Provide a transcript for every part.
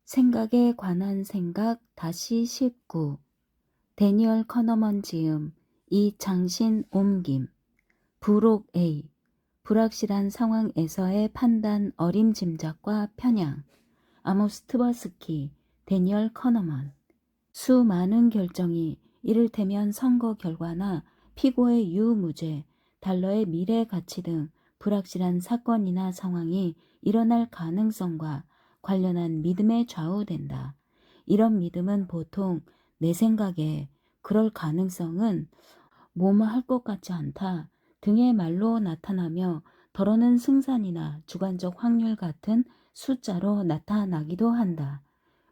생각에 관한 생각 다시 19. 데니얼 커너먼 지음, 이장신 옮김. 부록 A. 불확실한 상황에서의 판단, 어림짐작과 편향. 아모스 트버스키, 데니얼 커너먼. 수많은 결정이 이를테면 선거 결과나 피고의 유무죄, 달러의 미래 가치 등 불확실한 사건이나 상황이 일어날 가능성과 관련한 믿음에 좌우된다. 이런 믿음은 보통 내 생각에 그럴 가능성은 뭐뭐 할 것 같지 않다 등의 말로 나타나며 덜어는 승산이나 주관적 확률 같은 숫자로 나타나기도 한다.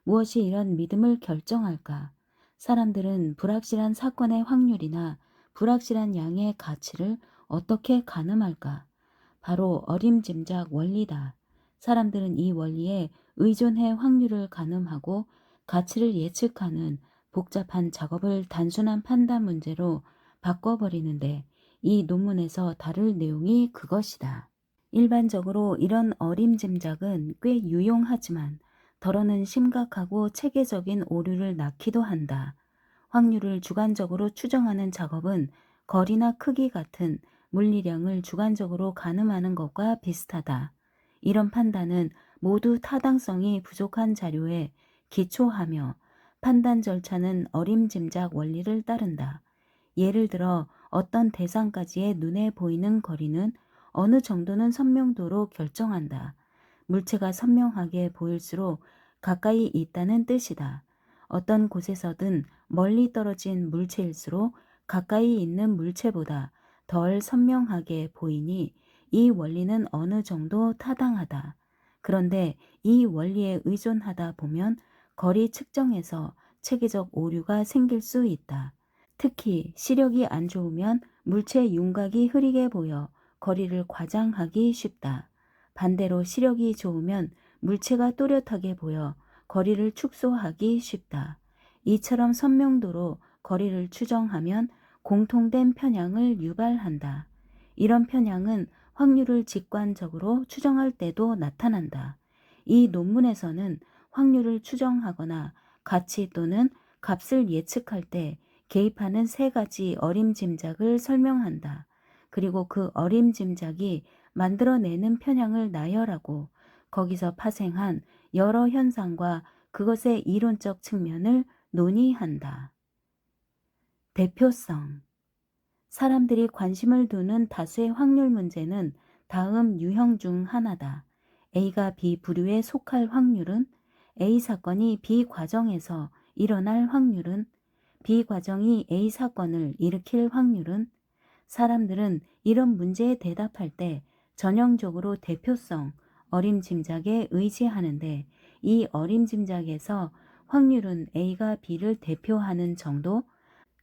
무엇이 이런 믿음을 결정할까? 사람들은 불확실한 사건의 확률이나 불확실한 양의 가치를 어떻게 가늠할까? 바로 어림짐작 원리다. 사람들은 이 원리에 의존해 확률을 가늠하고 가치를 예측하는 복잡한 작업을 단순한 판단 문제로 바꿔버리는데, 이 논문에서 다룰 내용이 그것이다. 일반적으로 이런 어림짐작은 꽤 유용하지만 덜어는 심각하고 체계적인 오류를 낳기도 한다. 확률을 주관적으로 추정하는 작업은 거리나 크기 같은 물리량을 주관적으로 가늠하는 것과 비슷하다. 이런 판단은 모두 타당성이 부족한 자료에 기초하며 판단 절차는 어림짐작 원리를 따른다. 예를 들어 어떤 대상까지의 눈에 보이는 거리는 어느 정도는 선명도로 결정한다. 물체가 선명하게 보일수록 가까이 있다는 뜻이다. 어떤 곳에서든 멀리 떨어진 물체일수록 가까이 있는 물체보다 덜 선명하게 보이니 이 원리는 어느 정도 타당하다. 그런데 이 원리에 의존하다 보면 거리 측정에서 체계적 오류가 생길 수 있다. 특히 시력이 안 좋으면 물체 윤곽이 흐리게 보여 거리를 과장하기 쉽다. 반대로 시력이 좋으면 물체가 또렷하게 보여 거리를 축소하기 쉽다. 이처럼 선명도로 거리를 추정하면 공통된 편향을 유발한다. 이런 편향은 확률을 직관적으로 추정할 때도 나타난다. 이 논문에서는 확률을 추정하거나 가치 또는 값을 예측할 때 개입하는 세 가지 어림짐작을 설명한다. 그리고 그 어림짐작이 만들어내는 편향을 나열하고 거기서 파생한 여러 현상과 그것의 이론적 측면을 논의한다. 대표성. 사람들이 관심을 두는 다수의 확률 문제는 다음 유형 중 하나다. A가 B 부류에 속할 확률은, A 사건이 B 과정에서 일어날 확률은, B 과정이 A 사건을 일으킬 확률은. 사람들은 이런 문제에 대답할 때 전형적으로 대표성, 어림짐작에 의지하는데, 이 어림짐작에서 확률은 A가 B를 대표하는 정도,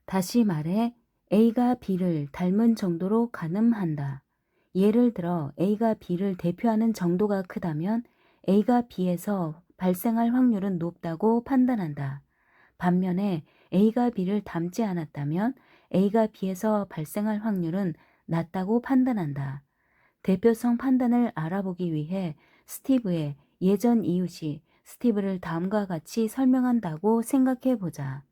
다시 말해 A가 B를 닮은 정도로 가늠한다. 예를 들어 A가 B를 대표하는 정도가 크다면 A가 B에서 발생할 확률은 높다고 판단한다. 반면에 A가 B를 닮지 않았다면 A가 B에서 발생할 확률은 낮다고 판단한다. 대표성 판단을 알아보기 위해 스티브의 예전 이웃이 스티브를 다음과 같이 설명한다고 생각해 보자.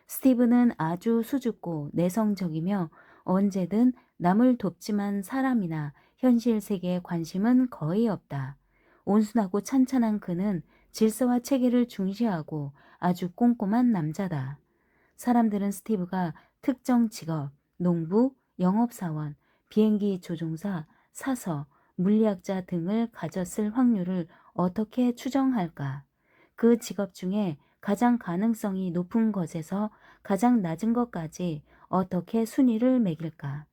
스티브는 아주 수줍고 내성적이며 언제든 남을 돕지만 사람이나 현실 세계에 관심은 거의 없다. 온순하고 찬찬한 그는 질서와 체계를 중시하고 아주 꼼꼼한 남자다. 사람들은 스티브가 특정 직업, 농부, 영업사원, 비행기 조종사, 사서, 물리학자 등을 가졌을 확률을 어떻게 추정할까? 그 직업 중에 가장 가능성이 높은 것에서 가장 낮은 것까지 어떻게 순위를 매길까?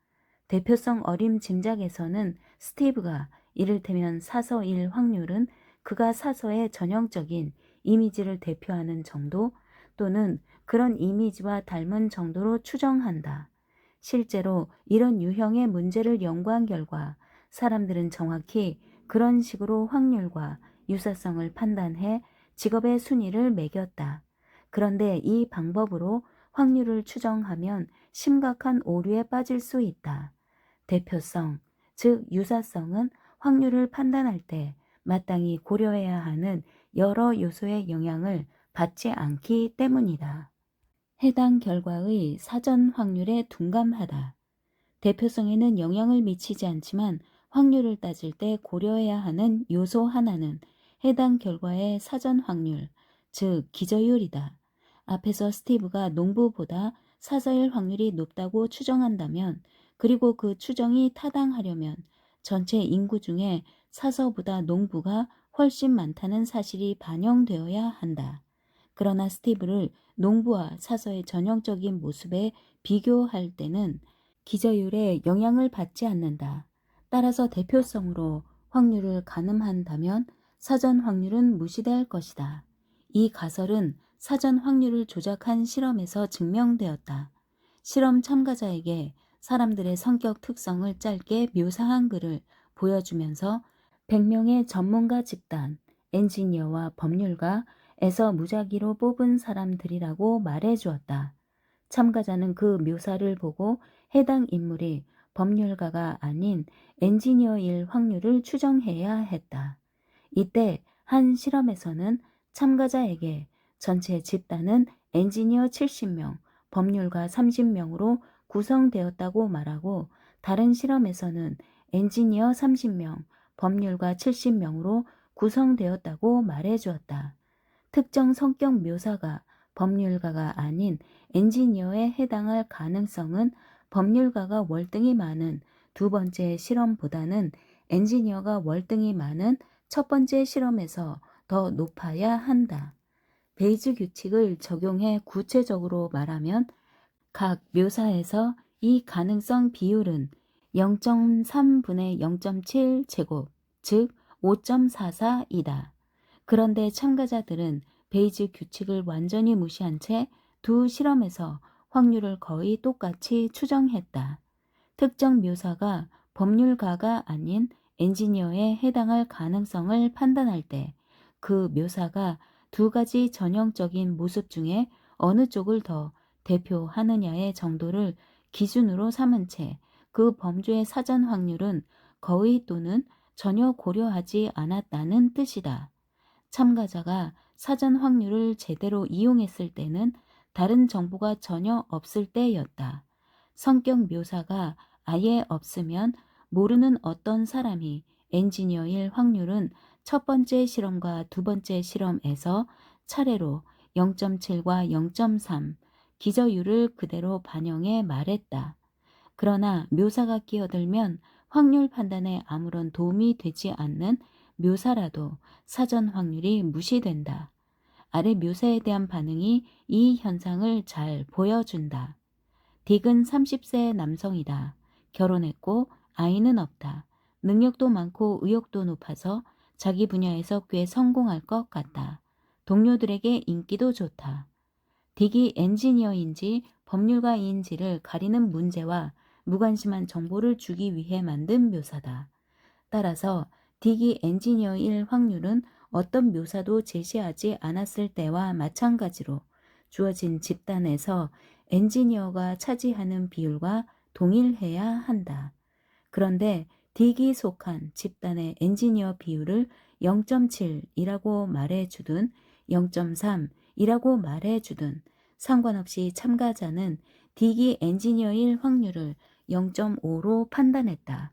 대표성 어림짐작에서는 스티브가 이를테면 사서일 확률은 그가 사서의 전형적인 이미지를 대표하는 정도 또는 그런 이미지와 닮은 정도로 추정한다. 실제로 이런 유형의 문제를 연구한 결과 사람들은 정확히 그런 식으로 확률과 유사성을 판단해 직업의 순위를 매겼다. 그런데 이 방법으로 확률을 추정하면 심각한 오류에 빠질 수 있다. 대표성, 즉 유사성은 확률을 판단할 때 마땅히 고려해야 하는 여러 요소의 영향을 받지 않기 때문이다. 해당 결과의 사전 확률에 둔감하다. 대표성에는 영향을 미치지 않지만 확률을 따질 때 고려해야 하는 요소 하나는 해당 결과의 사전 확률, 즉 기저율이다. 앞에서 스티브가 농부보다 사자일 확률이 높다고 추정한다면, 그리고 그 추정이 타당하려면 전체 인구 중에 사서보다 농부가 훨씬 많다는 사실이 반영되어야 한다. 그러나 스티브를 농부와 사서의 전형적인 모습에 비교할 때는 기저율에 영향을 받지 않는다. 따라서 대표성으로 확률을 가늠한다면 사전 확률은 무시될 것이다. 이 가설은 사전 확률을 조작한 실험에서 증명되었다. 실험 참가자에게 사람들의 성격 특성을 짧게 묘사한 글을 보여주면서 100명의 전문가 집단, 엔지니어와 법률가에서 무작위로 뽑은 사람들이라고 말해주었다. 참가자는 그 묘사를 보고 해당 인물이 법률가가 아닌 엔지니어일 확률을 추정해야 했다. 이때 한 실험에서는 참가자에게 전체 집단은 엔지니어 70명, 법률가 30명으로 구성되었다고 말하고, 다른 실험에서는 엔지니어 30명, 법률가 70명으로 구성되었다고 말해주었다. 특정 성격 묘사가 법률가가 아닌 엔지니어에 해당할 가능성은 법률가가 월등히 많은 두 번째 실험보다는 엔지니어가 월등히 많은 첫 번째 실험에서 더 높아야 한다. 베이즈 규칙을 적용해 구체적으로 말하면 각 묘사에서 이 가능성 비율은 0.3분의 0.7 제곱, 즉 5.44이다. 그런데 참가자들은 베이즈 규칙을 완전히 무시한 채 두 실험에서 확률을 거의 똑같이 추정했다. 특정 묘사가 법률가가 아닌 엔지니어에 해당할 가능성을 판단할 때 그 묘사가 두 가지 전형적인 모습 중에 어느 쪽을 더 대표하느냐의 정도를 기준으로 삼은 채 그 범주의 사전 확률은 거의 또는 전혀 고려하지 않았다는 뜻이다. 참가자가 사전 확률을 제대로 이용했을 때는 다른 정보가 전혀 없을 때였다. 성격 묘사가 아예 없으면 모르는 어떤 사람이 엔지니어일 확률은 첫 번째 실험과 두 번째 실험에서 차례로 0.7과 0.3 기저율을 그대로 반영해 말했다. 그러나 묘사가 끼어들면 확률 판단에 아무런 도움이 되지 않는 묘사라도 사전 확률이 무시된다. 아래 묘사에 대한 반응이 이 현상을 잘 보여준다. 딕은 30세 남성이다. 결혼했고 아이는 없다. 능력도 많고 의욕도 높아서 자기 분야에서 꽤 성공할 것 같다. 동료들에게 인기도 좋다. 딕이 엔지니어인지 법률가인지를 가리는 문제와 무관심한 정보를 주기 위해 만든 묘사다. 따라서 딕이 엔지니어일 확률은 어떤 묘사도 제시하지 않았을 때와 마찬가지로 주어진 집단에서 엔지니어가 차지하는 비율과 동일해야 한다. 그런데 딕이 속한 집단의 엔지니어 비율을 0.7이라고 말해주든 0.3이라고 말해주든 상관없이 참가자는 딕이 엔지니어일 확률을 0.5로 판단했다.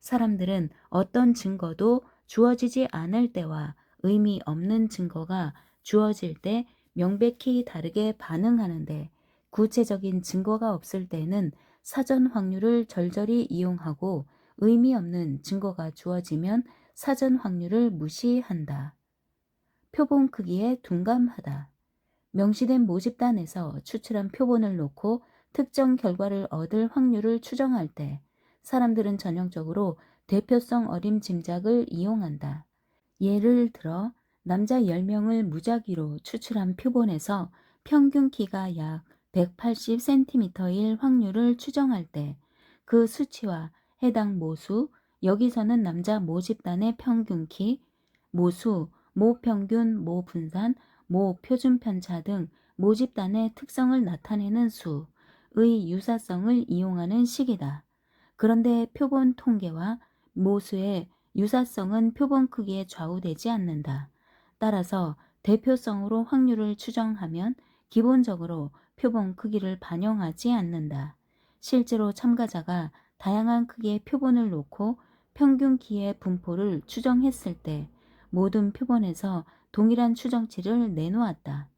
사람들은 어떤 증거도 주어지지 않을 때와 의미 없는 증거가 주어질 때 명백히 다르게 반응하는데, 구체적인 증거가 없을 때는 사전 확률을 절절히 이용하고 의미 없는 증거가 주어지면 사전 확률을 무시한다. 표본 크기에 둔감하다. 명시된 모집단에서 추출한 표본을 놓고 특정 결과를 얻을 확률을 추정할 때 사람들은 전형적으로 대표성 어림 짐작을 이용한다. 예를 들어 남자 10명을 무작위로 추출한 표본에서 평균 키가 약 180cm일 확률을 추정할 때 그 수치와 해당 모수, 여기서는 남자 모집단의 평균 키, 모수, 모평균, 모분산, 모표준 편차 등 모집단의 특성을 나타내는 수의 유사성을 이용하는 식이다. 그런데 표본 통계와 모수의 유사성은 표본 크기에 좌우되지 않는다. 따라서 대표성으로 확률을 추정하면 기본적으로 표본 크기를 반영하지 않는다. 실제로 참가자가 다양한 크기의 표본을 놓고 평균 키의 분포를 추정했을 때 모든 표본에서 동일한 추정치를 내놓았다.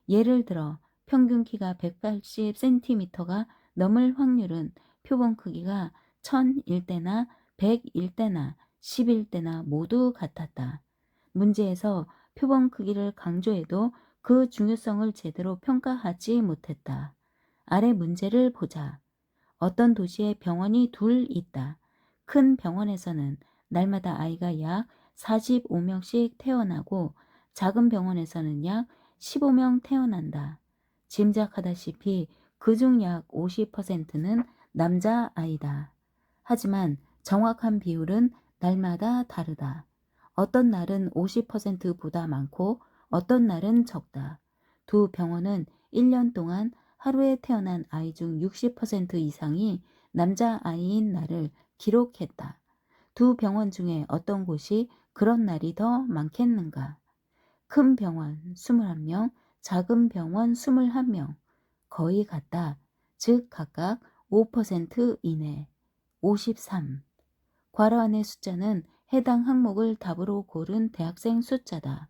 예를 들어 평균 키가 180cm가 넘을 확률은 표본 크기가 1001대나 101대나 11대나 모두 같았다. 문제에서 표본 크기를 강조해도 그 중요성을 제대로 평가하지 못했다. 아래 문제를 보자. 어떤 도시에 병원이 둘 있다. 큰 병원에서는 날마다 아이가 약 45명씩 태어나고 작은 병원에서는 약 15명 태어난다. 짐작하다시피 그중 약 50%는 남자아이다. 하지만 정확한 비율은 날마다 다르다. 어떤 날은 50%보다 많고 어떤 날은 적다. 두 병원은 1년 동안 하루에 태어난 아이 중 60% 이상이 남자아이인 날을 기록했다. 두 병원 중에 어떤 곳이 그런 날이 더 많겠는가? 큰 병원 21명, 작은 병원 21명. 거의 같다. 즉 각각 5% 이내. 53. 괄호 안의 숫자는 해당 항목을 답으로 고른 대학생 숫자다.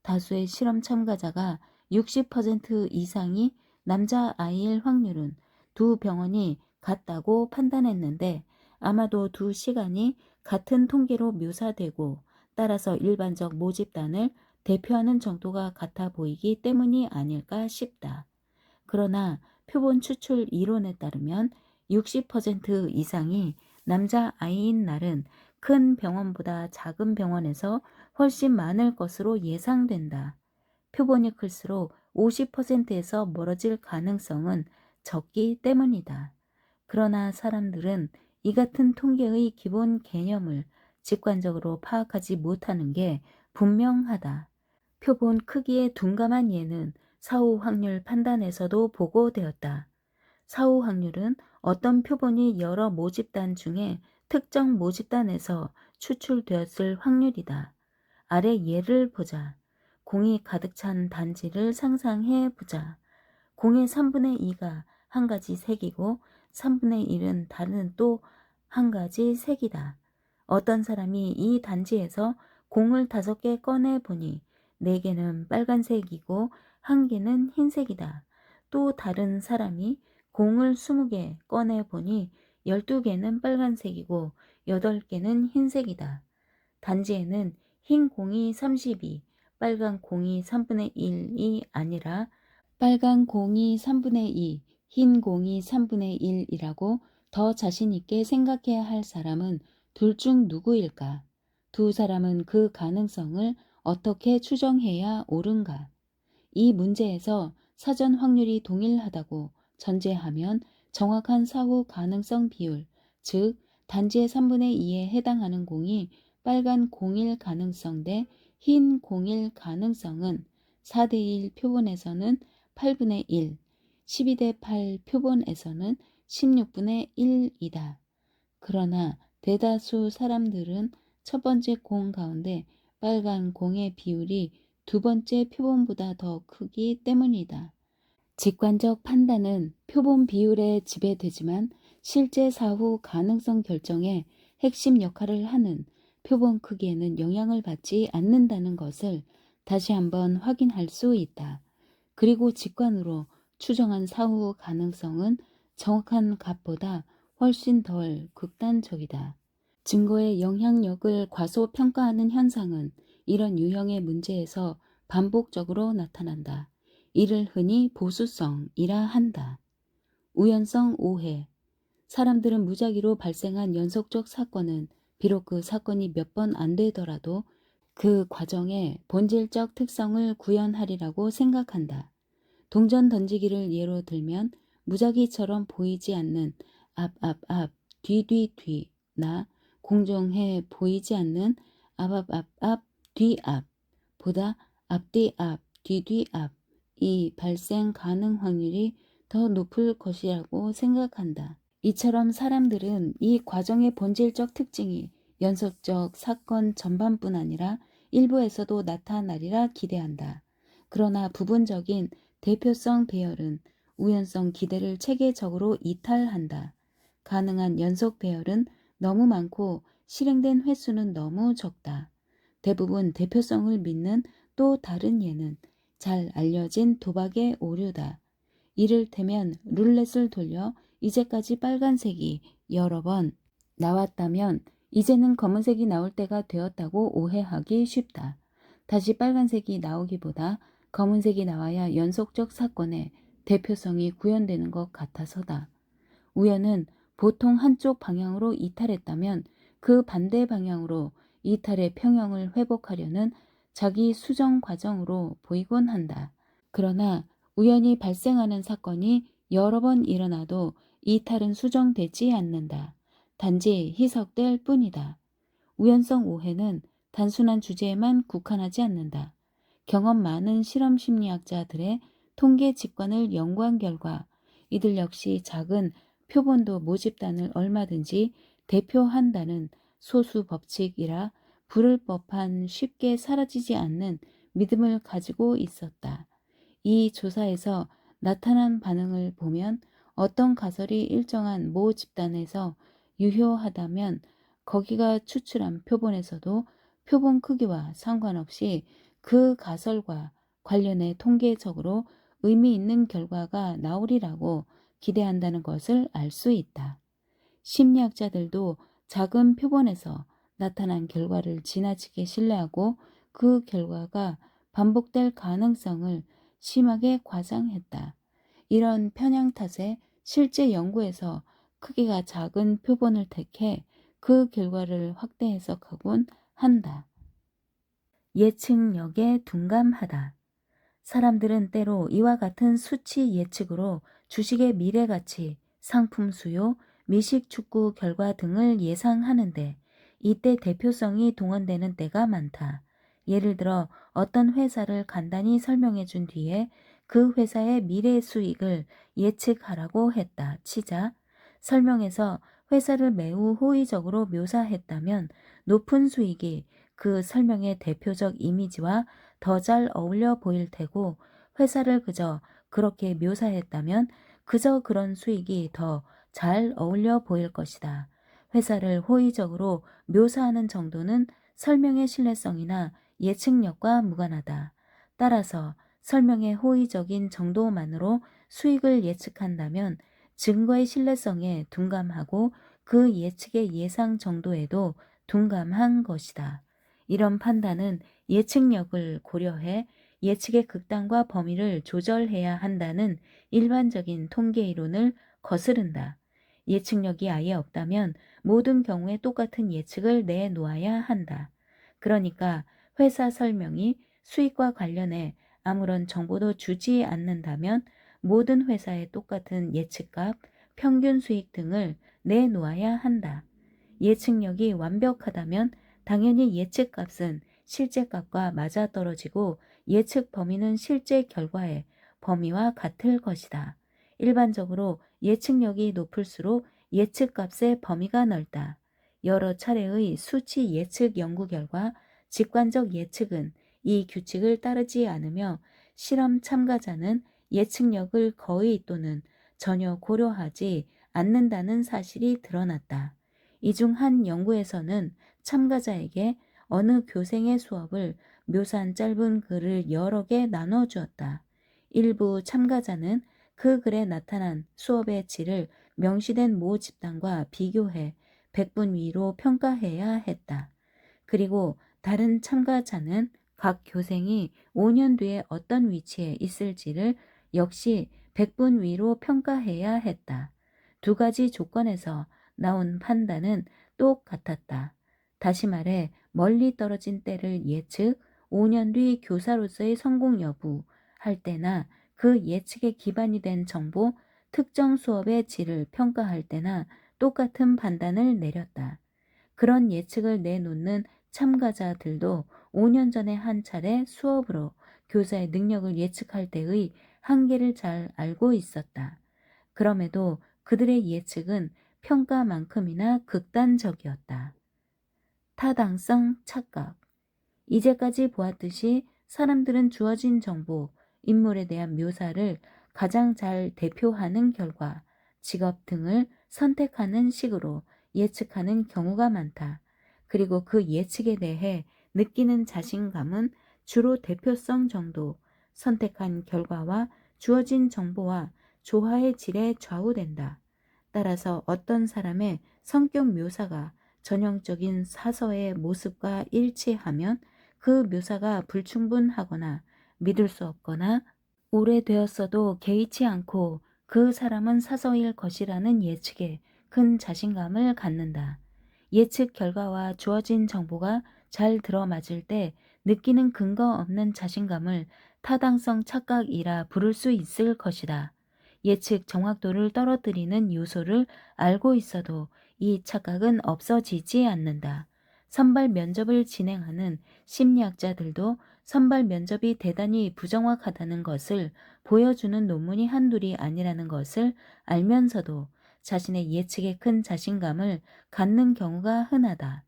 다수의 실험 참가자가 60% 이상이 남자아이일 확률은 두 병원이 같다고 판단했는데 아마도 두 시간이 같은 통계로 묘사되고 따라서 일반적 모집단을 대표하는 정도가 같아 보이기 때문이 아닐까 싶다. 그러나 표본 추출 이론에 따르면 60% 이상이 남자아이인 날은 큰 병원보다 작은 병원에서 훨씬 많을 것으로 예상된다. 표본이 클수록 50%에서 멀어질 가능성은 적기 때문이다. 그러나 사람들은 이 같은 통계의 기본 개념을 직관적으로 파악하지 못하는 게 분명하다. 표본 크기에 둔감한 예는 사후 확률 판단에서도 보고되었다. 사후 확률은 어떤 표본이 여러 모집단 중에 특정 모집단에서 추출되었을 확률이다. 아래 예를 보자. 공이 가득 찬 단지를 상상해 보자. 공의 3분의 2가 한 가지 색이고 3분의 1은 다른 또 한 가지 색이다. 어떤 사람이 이 단지에서 공을 5개 꺼내 보니 4개는 빨간색이고 1개는 흰색이다. 또 다른 사람이 공을 20개 꺼내 보니 12개는 빨간색이고 8개는 흰색이다. 단지에는 흰 공이 32, 빨간 공이 3분의 1이 아니라 빨간 공이 3분의 2, 흰 공이 3분의 1이라고 더 자신 있게 생각해야 할 사람은 둘 중 누구일까? 두 사람은 그 가능성을 어떻게 추정해야 옳은가? 이 문제에서 사전 확률이 동일하다고 전제하면 정확한 사후 가능성 비율, 즉 단지의 3분의 2에 해당하는 공이 빨간 공일 가능성 대 흰 공일 가능성은 4대1 표본에서는 8분의 1, 12대 8 표본에서는 16분의 1이다. 그러나 대다수 사람들은 첫 번째 공 가운데 빨간 공의 비율이 두 번째 표본보다 더 크기 때문이다. 직관적 판단은 표본 비율에 지배되지만 실제 사후 가능성 결정에 핵심 역할을 하는 표본 크기에는 영향을 받지 않는다는 것을 다시 한번 확인할 수 있다. 그리고 직관으로 추정한 사후 가능성은 정확한 값보다 훨씬 덜 극단적이다. 증거의 영향력을 과소평가하는 현상은 이런 유형의 문제에서 반복적으로 나타난다. 이를 흔히 보수성이라 한다. 우연성 오해. 사람들은 무작위로 발생한 연속적 사건은 비록 그 사건이 몇 번 안 되더라도 그 과정의 본질적 특성을 구현하리라고 생각한다. 동전 던지기를 예로 들면 무작위처럼 보이지 않는 앞, 뒤나 공정해 보이지 않는 앞, 뒤앞보다 앞뒤 앞, 뒤 앞이 발생 가능 확률이 더 높을 것이라고 생각한다. 이처럼 사람들은 이 과정의 본질적 특징이 연속적 사건 전반뿐 아니라 일부에서도 나타나리라 기대한다. 그러나 부분적인 대표성 배열은 우연성 기대를 체계적으로 이탈한다. 가능한 연속 배열은 너무 많고 실행된 횟수는 너무 적다. 대부분 대표성을 믿는 또 다른 예는 잘 알려진 도박의 오류다. 이를테면 룰렛을 돌려 이제까지 빨간색이 여러 번 나왔다면 이제는 검은색이 나올 때가 되었다고 오해하기 쉽다. 다시 빨간색이 나오기보다 검은색이 나와야 연속적 사건의 대표성이 구현되는 것 같아서다. 우연은 보통 한쪽 방향으로 이탈했다면 그 반대 방향으로 이탈의 평형을 회복하려는 자기 수정 과정으로 보이곤 한다. 그러나 우연히 발생하는 사건이 여러 번 일어나도 이탈은 수정되지 않는다. 단지 희석될 뿐이다. 우연성 오해는 단순한 주제에만 국한하지 않는다. 경험 많은 실험 심리학자들의 통계 직관을 연구한 결과 이들 역시 작은 표본도 모집단을 얼마든지 대표한다는 소수 법칙이라 부를 법한 쉽게 사라지지 않는 믿음을 가지고 있었다. 이 조사에서 나타난 반응을 보면 어떤 가설이 일정한 모 집단에서 유효하다면 거기가 추출한 표본에서도 표본 크기와 상관없이 그 가설과 관련해 통계적으로 의미 있는 결과가 나오리라고 기대한다는 것을 알 수 있다. 심리학자들도 작은 표본에서 나타난 결과를 지나치게 신뢰하고 그 결과가 반복될 가능성을 심하게 과장했다. 이런 편향 탓에 실제 연구에서 크기가 작은 표본을 택해 그 결과를 확대 해석하곤 한다. 예측력에 둔감하다. 사람들은 때로 이와 같은 수치 예측으로 주식의 미래가치, 상품 수요, 미식 축구 결과 등을 예상하는데 이때 대표성이 동원되는 때가 많다. 예를 들어 어떤 회사를 간단히 설명해 준 뒤에 그 회사의 미래 수익을 예측하라고 했다 치자 설명에서 회사를 매우 호의적으로 묘사했다면 높은 수익이 그 설명의 대표적 이미지와 더 잘 어울려 보일 테고 회사를 그저 그렇게 묘사했다면 그저 그런 수익이 더 잘 어울려 보일 것이다. 회사를 호의적으로 묘사하는 정도는 설명의 신뢰성이나 예측력과 무관하다. 따라서 설명의 호의적인 정도만으로 수익을 예측한다면 증거의 신뢰성에 둔감하고 그 예측의 예상 정도에도 둔감한 것이다. 이런 판단은 예측력을 고려해 예측의 극단과 범위를 조절해야 한다는 일반적인 통계 이론을 거스른다. 예측력이 아예 없다면 모든 경우에 똑같은 예측을 내놓아야 한다. 그러니까 회사 설명이 수익과 관련해 아무런 정보도 주지 않는다면 모든 회사의 똑같은 예측값, 평균 수익 등을 내놓아야 한다. 예측력이 완벽하다면 당연히 예측값은 실제값과 맞아떨어지고 예측 범위는 실제 결과의 범위와 같을 것이다. 일반적으로 예측력이 높을수록 예측값의 범위가 넓다. 여러 차례의 수치 예측 연구 결과 직관적 예측은 이 규칙을 따르지 않으며 실험 참가자는 예측력을 거의 또는 전혀 고려하지 않는다는 사실이 드러났다. 이 중 한 연구에서는 참가자에게 어느 교생의 수업을 묘사한 짧은 글을 여러 개 나눠주었다. 일부 참가자는 그 글에 나타난 수업의 질을 명시된 모 집단과 비교해 100분 위로 평가해야 했다. 그리고 다른 참가자는 각 교생이 5년 뒤에 어떤 위치에 있을지를 역시 100분 위로 평가해야 했다. 두 가지 조건에서 나온 판단은 똑같았다. 다시 말해 멀리 떨어진 때를 예측, 5년 뒤 교사로서의 성공 여부 할 때나 그 예측에 기반이 된 정보, 특정 수업의 질을 평가할 때나 똑같은 판단을 내렸다. 그런 예측을 내놓는 참가자들도 5년 전에 한 차례 수업으로 교사의 능력을 예측할 때의 한계를 잘 알고 있었다. 그럼에도 그들의 예측은 평가만큼이나 극단적이었다. 타당성 착각. 이제까지 보았듯이 사람들은 주어진 정보, 인물에 대한 묘사를 가장 잘 대표하는 결과, 직업 등을 선택하는 식으로 예측하는 경우가 많다. 그리고 그 예측에 대해 느끼는 자신감은 주로 대표성 정도, 선택한 결과와 주어진 정보와 조화의 질에 좌우된다. 따라서 어떤 사람의 성격 묘사가 전형적인 사서의 모습과 일치하면 그 묘사가 불충분하거나 믿을 수 없거나 오래되었어도 개의치 않고 그 사람은 사서일 것이라는 예측에 큰 자신감을 갖는다. 예측 결과와 주어진 정보가 잘 들어맞을 때 느끼는 근거 없는 자신감을 타당성 착각이라 부를 수 있을 것이다. 예측 정확도를 떨어뜨리는 요소를 알고 있어도 이 착각은 없어지지 않는다. 선발 면접을 진행하는 심리학자들도 선발 면접이 대단히 부정확하다는 것을 보여주는 논문이 한둘이 아니라는 것을 알면서도 자신의 예측에 큰 자신감을 갖는 경우가 흔하다.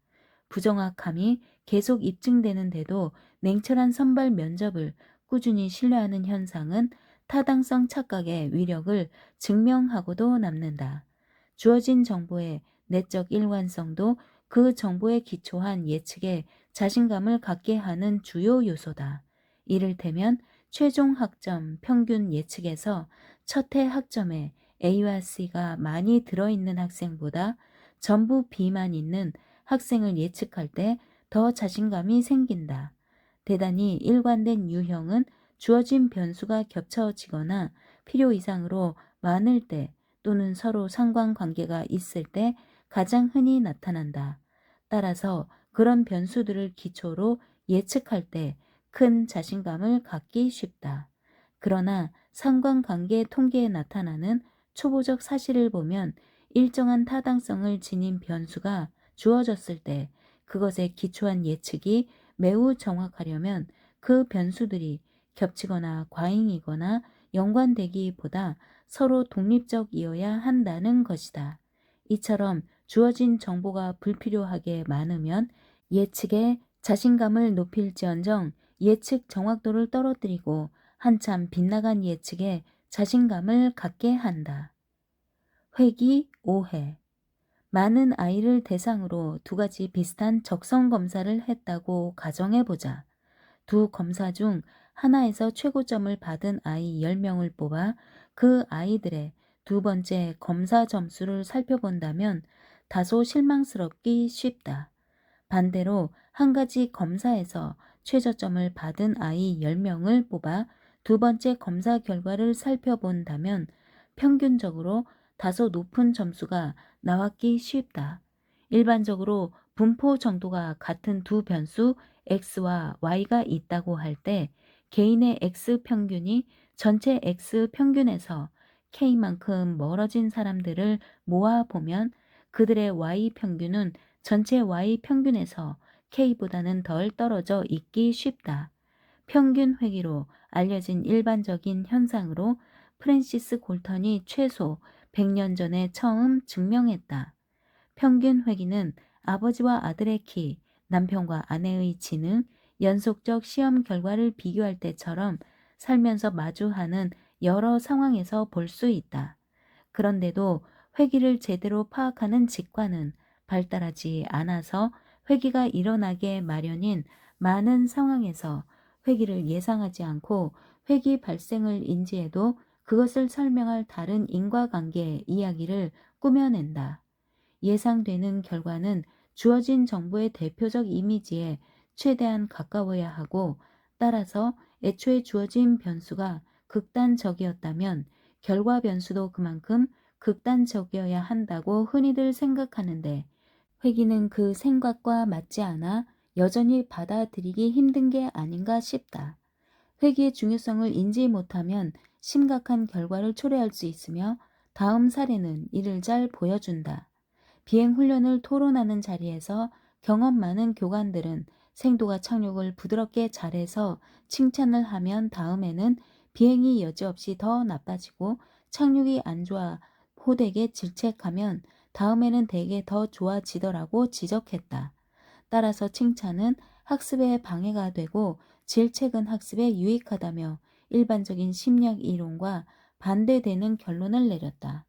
부정확함이 계속 입증되는데도 냉철한 선발 면접을 꾸준히 신뢰하는 현상은 타당성 착각의 위력을 증명하고도 남는다. 주어진 정보의 내적 일관성도 그 정보에 기초한 예측에 자신감을 갖게 하는 주요 요소다. 이를테면 최종 학점 평균 예측에서 첫해 학점에 A와 C가 많이 들어있는 학생보다 전부 B만 있는 학생을 예측할 때 더 자신감이 생긴다. 대단히 일관된 유형은 주어진 변수가 겹쳐지거나 필요 이상으로 많을 때 또는 서로 상관관계가 있을 때 가장 흔히 나타난다. 따라서 그런 변수들을 기초로 예측할 때 큰 자신감을 갖기 쉽다. 그러나 상관관계 통계에 나타나는 초보적 사실을 보면 일정한 타당성을 지닌 변수가 주어졌을 때 그것에 기초한 예측이 매우 정확하려면 그 변수들이 겹치거나 과잉이거나 연관되기보다 서로 독립적이어야 한다는 것이다. 이처럼 주어진 정보가 불필요하게 많으면 예측에 자신감을 높일지언정 예측 정확도를 떨어뜨리고 한참 빗나간 예측에 자신감을 갖게 한다. 회귀, 오해. 많은 아이를 대상으로 두 가지 비슷한 적성 검사를 했다고 가정해보자. 두 검사 중 하나에서 최고점을 받은 아이 10명을 뽑아 그 아이들의 두 번째 검사 점수를 살펴본다면 다소 실망스럽기 쉽다. 반대로 한 가지 검사에서 최저점을 받은 아이 10명을 뽑아 두 번째 검사 결과를 살펴본다면 평균적으로 다소 높은 점수가 나왔기 쉽다. 일반적으로 분포 정도가 같은 두 변수 x와 y가 있다고 할 때 개인의 x 평균이 전체 x 평균에서 k만큼 멀어진 사람들을 모아보면 그들의 y 평균은 전체 y 평균에서 k보다는 덜 떨어져 있기 쉽다. 평균 회귀로 알려진 일반적인 현상으로 프랜시스 골턴이 최소 100년 전에 처음 증명했다. 평균 회귀는 아버지와 아들의 키, 남편과 아내의 지능, 연속적 시험 결과를 비교할 때처럼 살면서 마주하는 여러 상황에서 볼 수 있다. 그런데도 회귀를 제대로 파악하는 직관은 발달하지 않아서 회귀가 일어나게 마련인 많은 상황에서 회귀를 예상하지 않고 회귀 발생을 인지해도 그것을 설명할 다른 인과관계 이야기를 꾸며낸다. 예상되는 결과는 주어진 정보의 대표적 이미지에 최대한 가까워야 하고 따라서 애초에 주어진 변수가 극단적이었다면 결과 변수도 그만큼 극단적이어야 한다고 흔히들 생각하는데 회귀는 그 생각과 맞지 않아 여전히 받아들이기 힘든 게 아닌가 싶다. 회귀의 중요성을 인지 못하면 심각한 결과를 초래할 수 있으며 다음 사례는 이를 잘 보여준다. 비행 훈련을 토론하는 자리에서 경험 많은 교관들은 생도가 착륙을 부드럽게 잘해서 칭찬을 하면 다음에는 비행이 여지없이 더 나빠지고 착륙이 안 좋아 호되게 질책하면 다음에는 대개 더 좋아지더라고 지적했다. 따라서 칭찬은 학습에 방해가 되고 질책은 학습에 유익하다며 일반적인 심리학 이론과 반대되는 결론을 내렸다.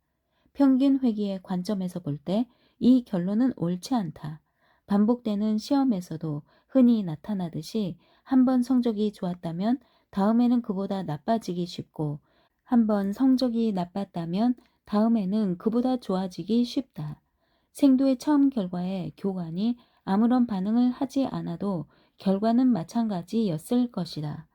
평균 회귀의 관점에서 볼 때 이 결론은 옳지 않다. 반복되는 시험에서도 흔히 나타나듯이 한 번 성적이 좋았다면 다음에는 그보다 나빠지기 쉽고, 한 번 성적이 나빴다면 다음에는 그보다 좋아지기 쉽다. 생도의 처음 결과에 교관이 아무런 반응을 하지 않아도 결과는 마찬가지였을 것이다.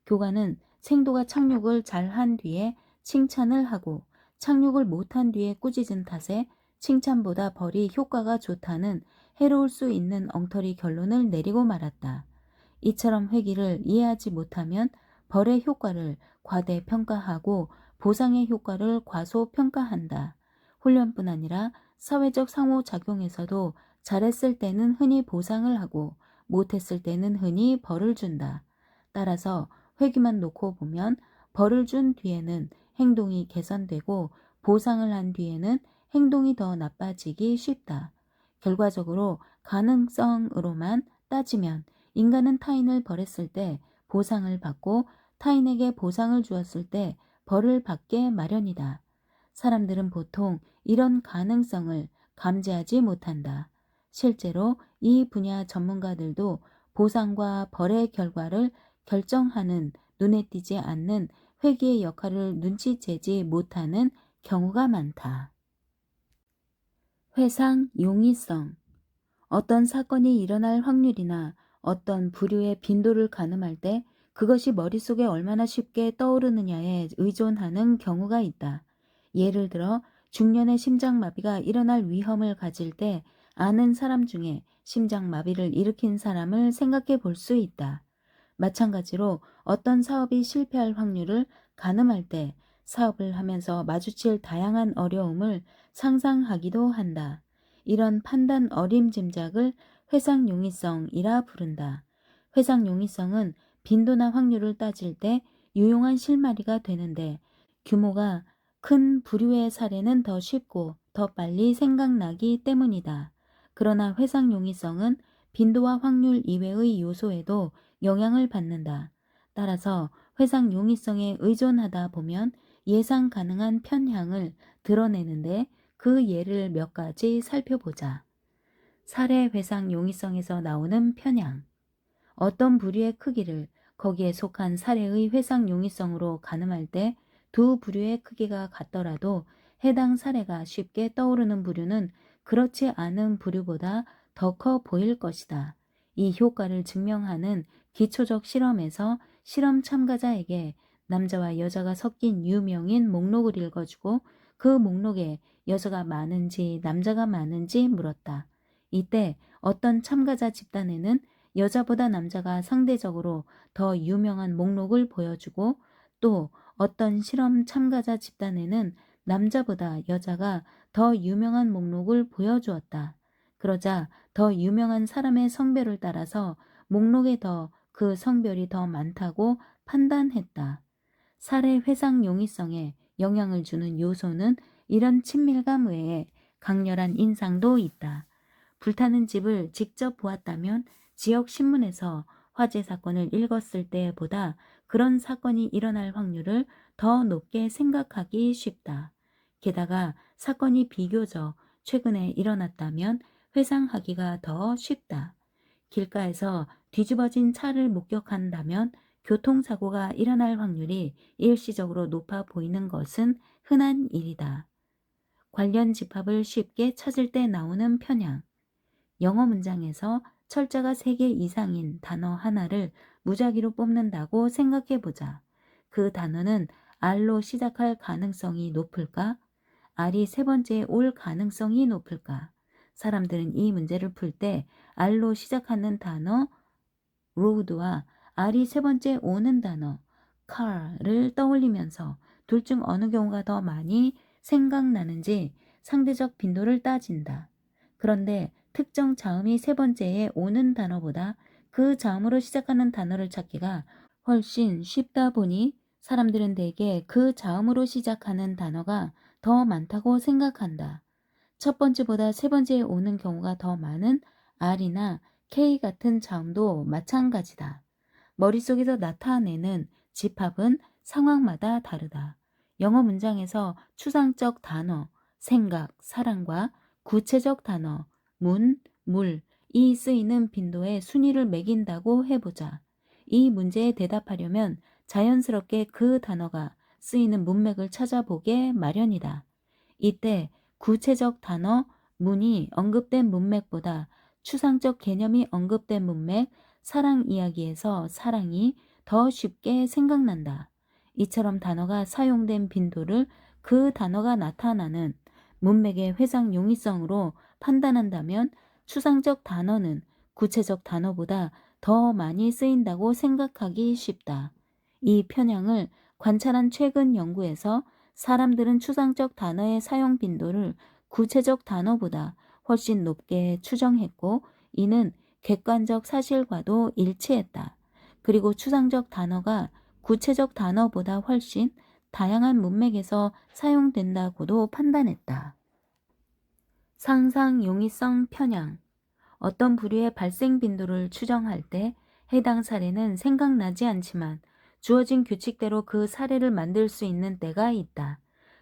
교관은 생도가 착륙을 잘한 뒤에 칭찬을 하고, 착륙을 못한 뒤에 꾸짖은 탓에 칭찬보다 벌이 효과가 좋다는 해로울 수 있는 엉터리 결론을 내리고 말았다. 이처럼 회귀를 이해하지 못하면 벌의 효과를 과대평가하고 보상의 효과를 과소평가한다. 훈련뿐 아니라 사회적 상호작용에서도 잘했을 때는 흔히 보상을 하고 못했을 때는 흔히 벌을 준다. 따라서 회귀만 놓고 보면 벌을 준 뒤에는 행동이 개선되고 보상을 한 뒤에는 행동이 더 나빠지기 쉽다. 결과적으로 가능성으로만 따지면 인간은 타인을 벌했을 때 보상을 받고 타인에게 보상을 주었을 때 벌을 받게 마련이다. 사람들은 보통 이런 가능성을 감지하지 못한다. 실제로 이 분야 전문가들도 보상과 벌의 결과를 결정하는 눈에 띄지 않는 회계의 역할을 눈치채지 못하는 경우가 많다. 회상 용이성. 어떤 사건이 일어날 확률이나 어떤 부류의 빈도를 가늠할 때 그것이 머릿속에 얼마나 쉽게 떠오르느냐에 의존하는 경우가 있다. 예를 들어 중년의 심장마비가 일어날 위험을 가질 때 아는 사람 중에 심장마비를 일으킨 사람을 생각해 볼 수 있다. 마찬가지로 어떤 사업이 실패할 확률을 가늠할 때 사업을 하면서 마주칠 다양한 어려움을 상상하기도 한다. 이런 판단 어림짐작을 회상용이성이라 부른다. 회상용이성은 빈도나 확률을 따질 때 유용한 실마리가 되는데, 규모가 큰 부류의 사례는 더 쉽고 더 빨리 생각나기 때문이다. 그러나 회상용이성은 빈도와 확률 이외의 요소에도 영향을 받는다. 따라서 회상 용이성에 의존하다 보면 예상 가능한 편향을 드러내는데 그 예를 몇 가지 살펴보자. 사례 회상 용이성에서 나오는 편향. 어떤 부류의 크기를 거기에 속한 사례의 회상 용이성으로 가늠할 때 두 부류의 크기가 같더라도 해당 사례가 쉽게 떠오르는 부류는 그렇지 않은 부류보다 더 커 보일 것이다. 이 효과를 증명하는 기초적 실험에서 실험 참가자에게 남자와 여자가 섞인 유명인 목록을 읽어주고 그 목록에 여자가 많은지 남자가 많은지 물었다. 이때 어떤 참가자 집단에는 여자보다 남자가 상대적으로 더 유명한 목록을 보여주고, 또 어떤 실험 참가자 집단에는 남자보다 여자가 더 유명한 목록을 보여주었다. 그러자 더 유명한 사람의 성별을 따라서 목록에 더 그 성별이 더 많다고 판단했다. 사례 회상 용이성에 영향을 주는 요소는 이런 친밀감 외에 강렬한 인상도 있다. 불타는 집을 직접 보았다면 지역 신문에서 화재 사건을 읽었을 때보다 그런 사건이 일어날 확률을 더 높게 생각하기 쉽다. 게다가 사건이 비교적 최근에 일어났다면 회상하기가 더 쉽다. 길가에서 뒤집어진 차를 목격한다면 교통사고가 일어날 확률이 일시적으로 높아 보이는 것은 흔한 일이다. 관련 집합을 쉽게 찾을 때 나오는 편향. 영어 문장에서 철자가 3개 이상인 단어 하나를 무작위로 뽑는다고 생각해 보자. 그 단어는 R로 시작할 가능성이 높을까? R이 세 번째에 올 가능성이 높을까? 사람들은 이 문제를 풀 때 R로 시작하는 단어 road와 R이 세 번째 오는 단어 car를 떠올리면서 둘 중 어느 경우가 더 많이 생각나는지 상대적 빈도를 따진다. 그런데 특정 자음이 세 번째에 오는 단어보다 그 자음으로 시작하는 단어를 찾기가 훨씬 쉽다 보니 사람들은 대개 그 자음으로 시작하는 단어가 더 많다고 생각한다. 첫 번째보다 세 번째에 오는 경우가 더 많은 R이나 K 같은 자음도 마찬가지다. 머릿속에서 나타내는 집합은 상황마다 다르다. 영어 문장에서 추상적 단어, 생각, 사랑과 구체적 단어, 문, 물, 이 쓰이는 빈도의 순위를 매긴다고 해보자. 이 문제에 대답하려면 자연스럽게 그 단어가 쓰이는 문맥을 찾아보게 마련이다. 이때 구체적 단어, 문이 언급된 문맥보다 추상적 개념이 언급된 문맥, 사랑 이야기에서 사랑이 더 쉽게 생각난다. 이처럼 단어가 사용된 빈도를 그 단어가 나타나는 문맥의 회상 용이성으로 판단한다면 추상적 단어는 구체적 단어보다 더 많이 쓰인다고 생각하기 쉽다. 이 편향을 관찰한 최근 연구에서 사람들은 추상적 단어의 사용 빈도를 구체적 단어보다 훨씬 높게 추정했고, 이는 객관적 사실과도 일치했다. 그리고 추상적 단어가 구체적 단어보다 훨씬 다양한 문맥에서 사용된다고도 판단했다. 상상 용이성 편향. 어떤 부류의 발생 빈도를 추정할 때 해당 사례는 생각나지 않지만 주어진 규칙대로 그 사례를 만들 수 있는 때가 있다.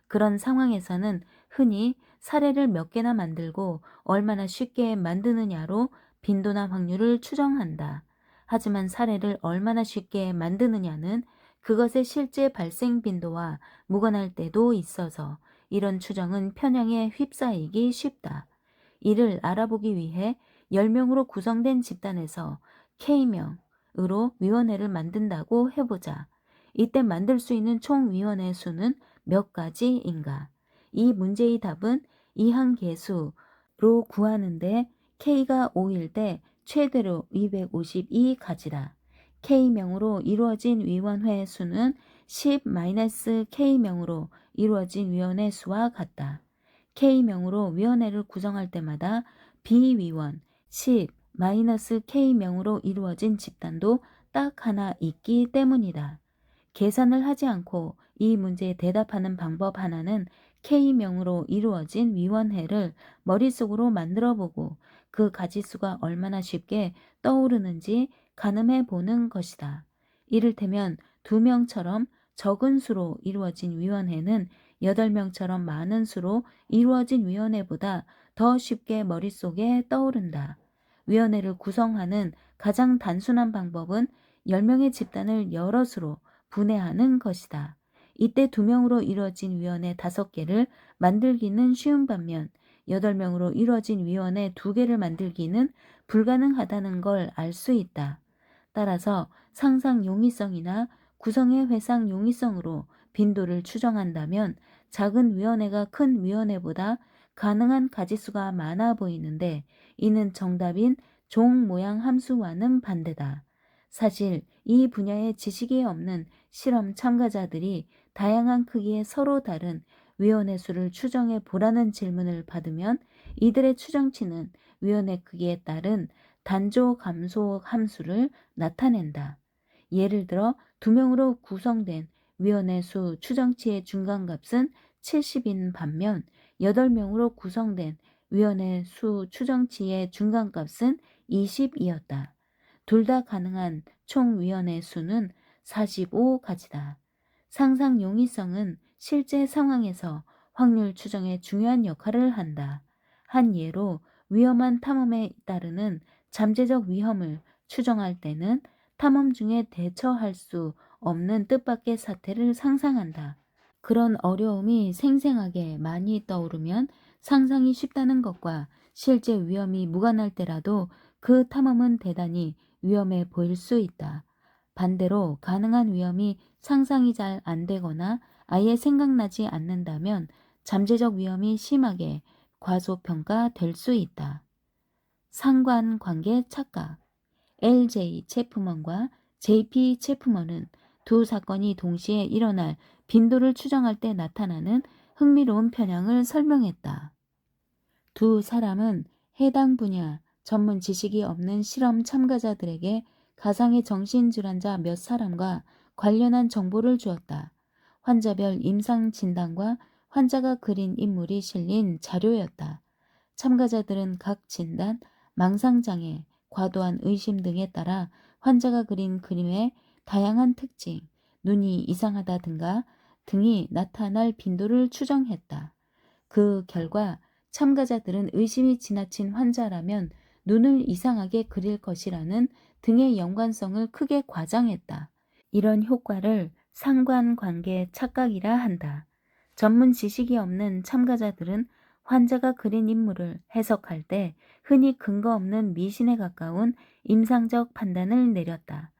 그런 상황에서는 흔히 사례를 몇 개나 만들고 얼마나 쉽게 만드느냐로 빈도나 확률을 추정한다. 하지만 사례를 얼마나 쉽게 만드느냐는 그것의 실제 발생 빈도와 무관할 때도 있어서 이런 추정은 편향에 휩싸이기 쉽다. 이를 알아보기 위해 10명으로 구성된 집단에서 K명으로 위원회를 만든다고 해보자. 이때 만들 수 있는 총 위원회 수는 몇 가지인가? 이 문제의 답은 이항계수로 구하는데 K가 5일 때 최대로 252가지다. K명으로 이루어진 위원회 수는 10-K명으로 이루어진 위원회 수와 같다. K명으로 위원회를 구성할 때마다 비위원 10-K명으로 이루어진 집단도 딱 하나 있기 때문이다. 계산을 하지 않고 이 문제에 대답하는 방법 하나는 K명으로 이루어진 위원회를 머릿속으로 만들어보고 그 가지수가 얼마나 쉽게 떠오르는지 가늠해 보는 것이다. 이를테면 2명처럼 적은 수로 이루어진 위원회는 8명처럼 많은 수로 이루어진 위원회보다 더 쉽게 머릿속에 떠오른다. 위원회를 구성하는 가장 단순한 방법은 10명의 집단을 여러 수로 분해하는 것이다. 이때 2명으로 이루어진 위원회 5개를 만들기는 쉬운 반면 8명으로 이루어진 위원회 2개를 만들기는 불가능하다는 걸 알 수 있다. 따라서 상상 용이성이나 구성의 회상 용이성으로 빈도를 추정한다면 작은 위원회가 큰 위원회보다 가능한 가지수가 많아 보이는데 이는 정답인 종 모양 함수와는 반대다. 사실 이 분야에 지식이 없는 실험 참가자들이 다양한 크기의 서로 다른 위원회 수를 추정해 보라는 질문을 받으면 이들의 추정치는 위원회 크기에 따른 단조 감소 함수를 나타낸다. 예를 들어 2명으로 구성된 위원회 수 추정치의 중간값은 70인 반면 8명으로 구성된 위원회 수 추정치의 중간값은 20이었다. 둘 다 가능한 총 위원회 수는 45가지다. 상상 용이성은 실제 상황에서 확률 추정에 중요한 역할을 한다. 한 예로 위험한 탐험에 따르는 잠재적 위험을 추정할 때는 탐험 중에 대처할 수 없는 뜻밖의 사태를 상상한다. 그런 어려움이 생생하게 많이 떠오르면 상상이 쉽다는 것과 실제 위험이 무관할 때라도 그 탐험은 대단히 위험해 보일 수 있다. 반대로 가능한 위험이 상상이 잘 안 되거나 아예 생각나지 않는다면 잠재적 위험이 심하게 과소평가될 수 있다. 상관관계 착각. LJ 체프먼과 JP 체프먼은 두 사건이 동시에 일어날 빈도를 추정할 때 나타나는 흥미로운 편향을 설명했다. 두 사람은 해당 분야 전문 지식이 없는 실험 참가자들에게 가상의 정신질환자 몇 사람과 관련한 정보를 주었다. 환자별 임상 진단과 환자가 그린 인물이 실린 자료였다. 참가자들은 각 진단, 망상장애, 과도한 의심 등에 따라 환자가 그린 그림의 다양한 특징, 눈이 이상하다 등이 나타날 빈도를 추정했다. 그 결과 참가자들은 의심이 지나친 환자라면 눈을 이상하게 그릴 것이라는 등의 연관성을 크게 과장했다. 이런 효과를 상관관계 착각이라 한다. 전문 지식이 없는 참가자들은 환자가 그린 인물을 해석할 때 흔히 근거 없는 미신에 가까운 임상적 판단을 내렸다.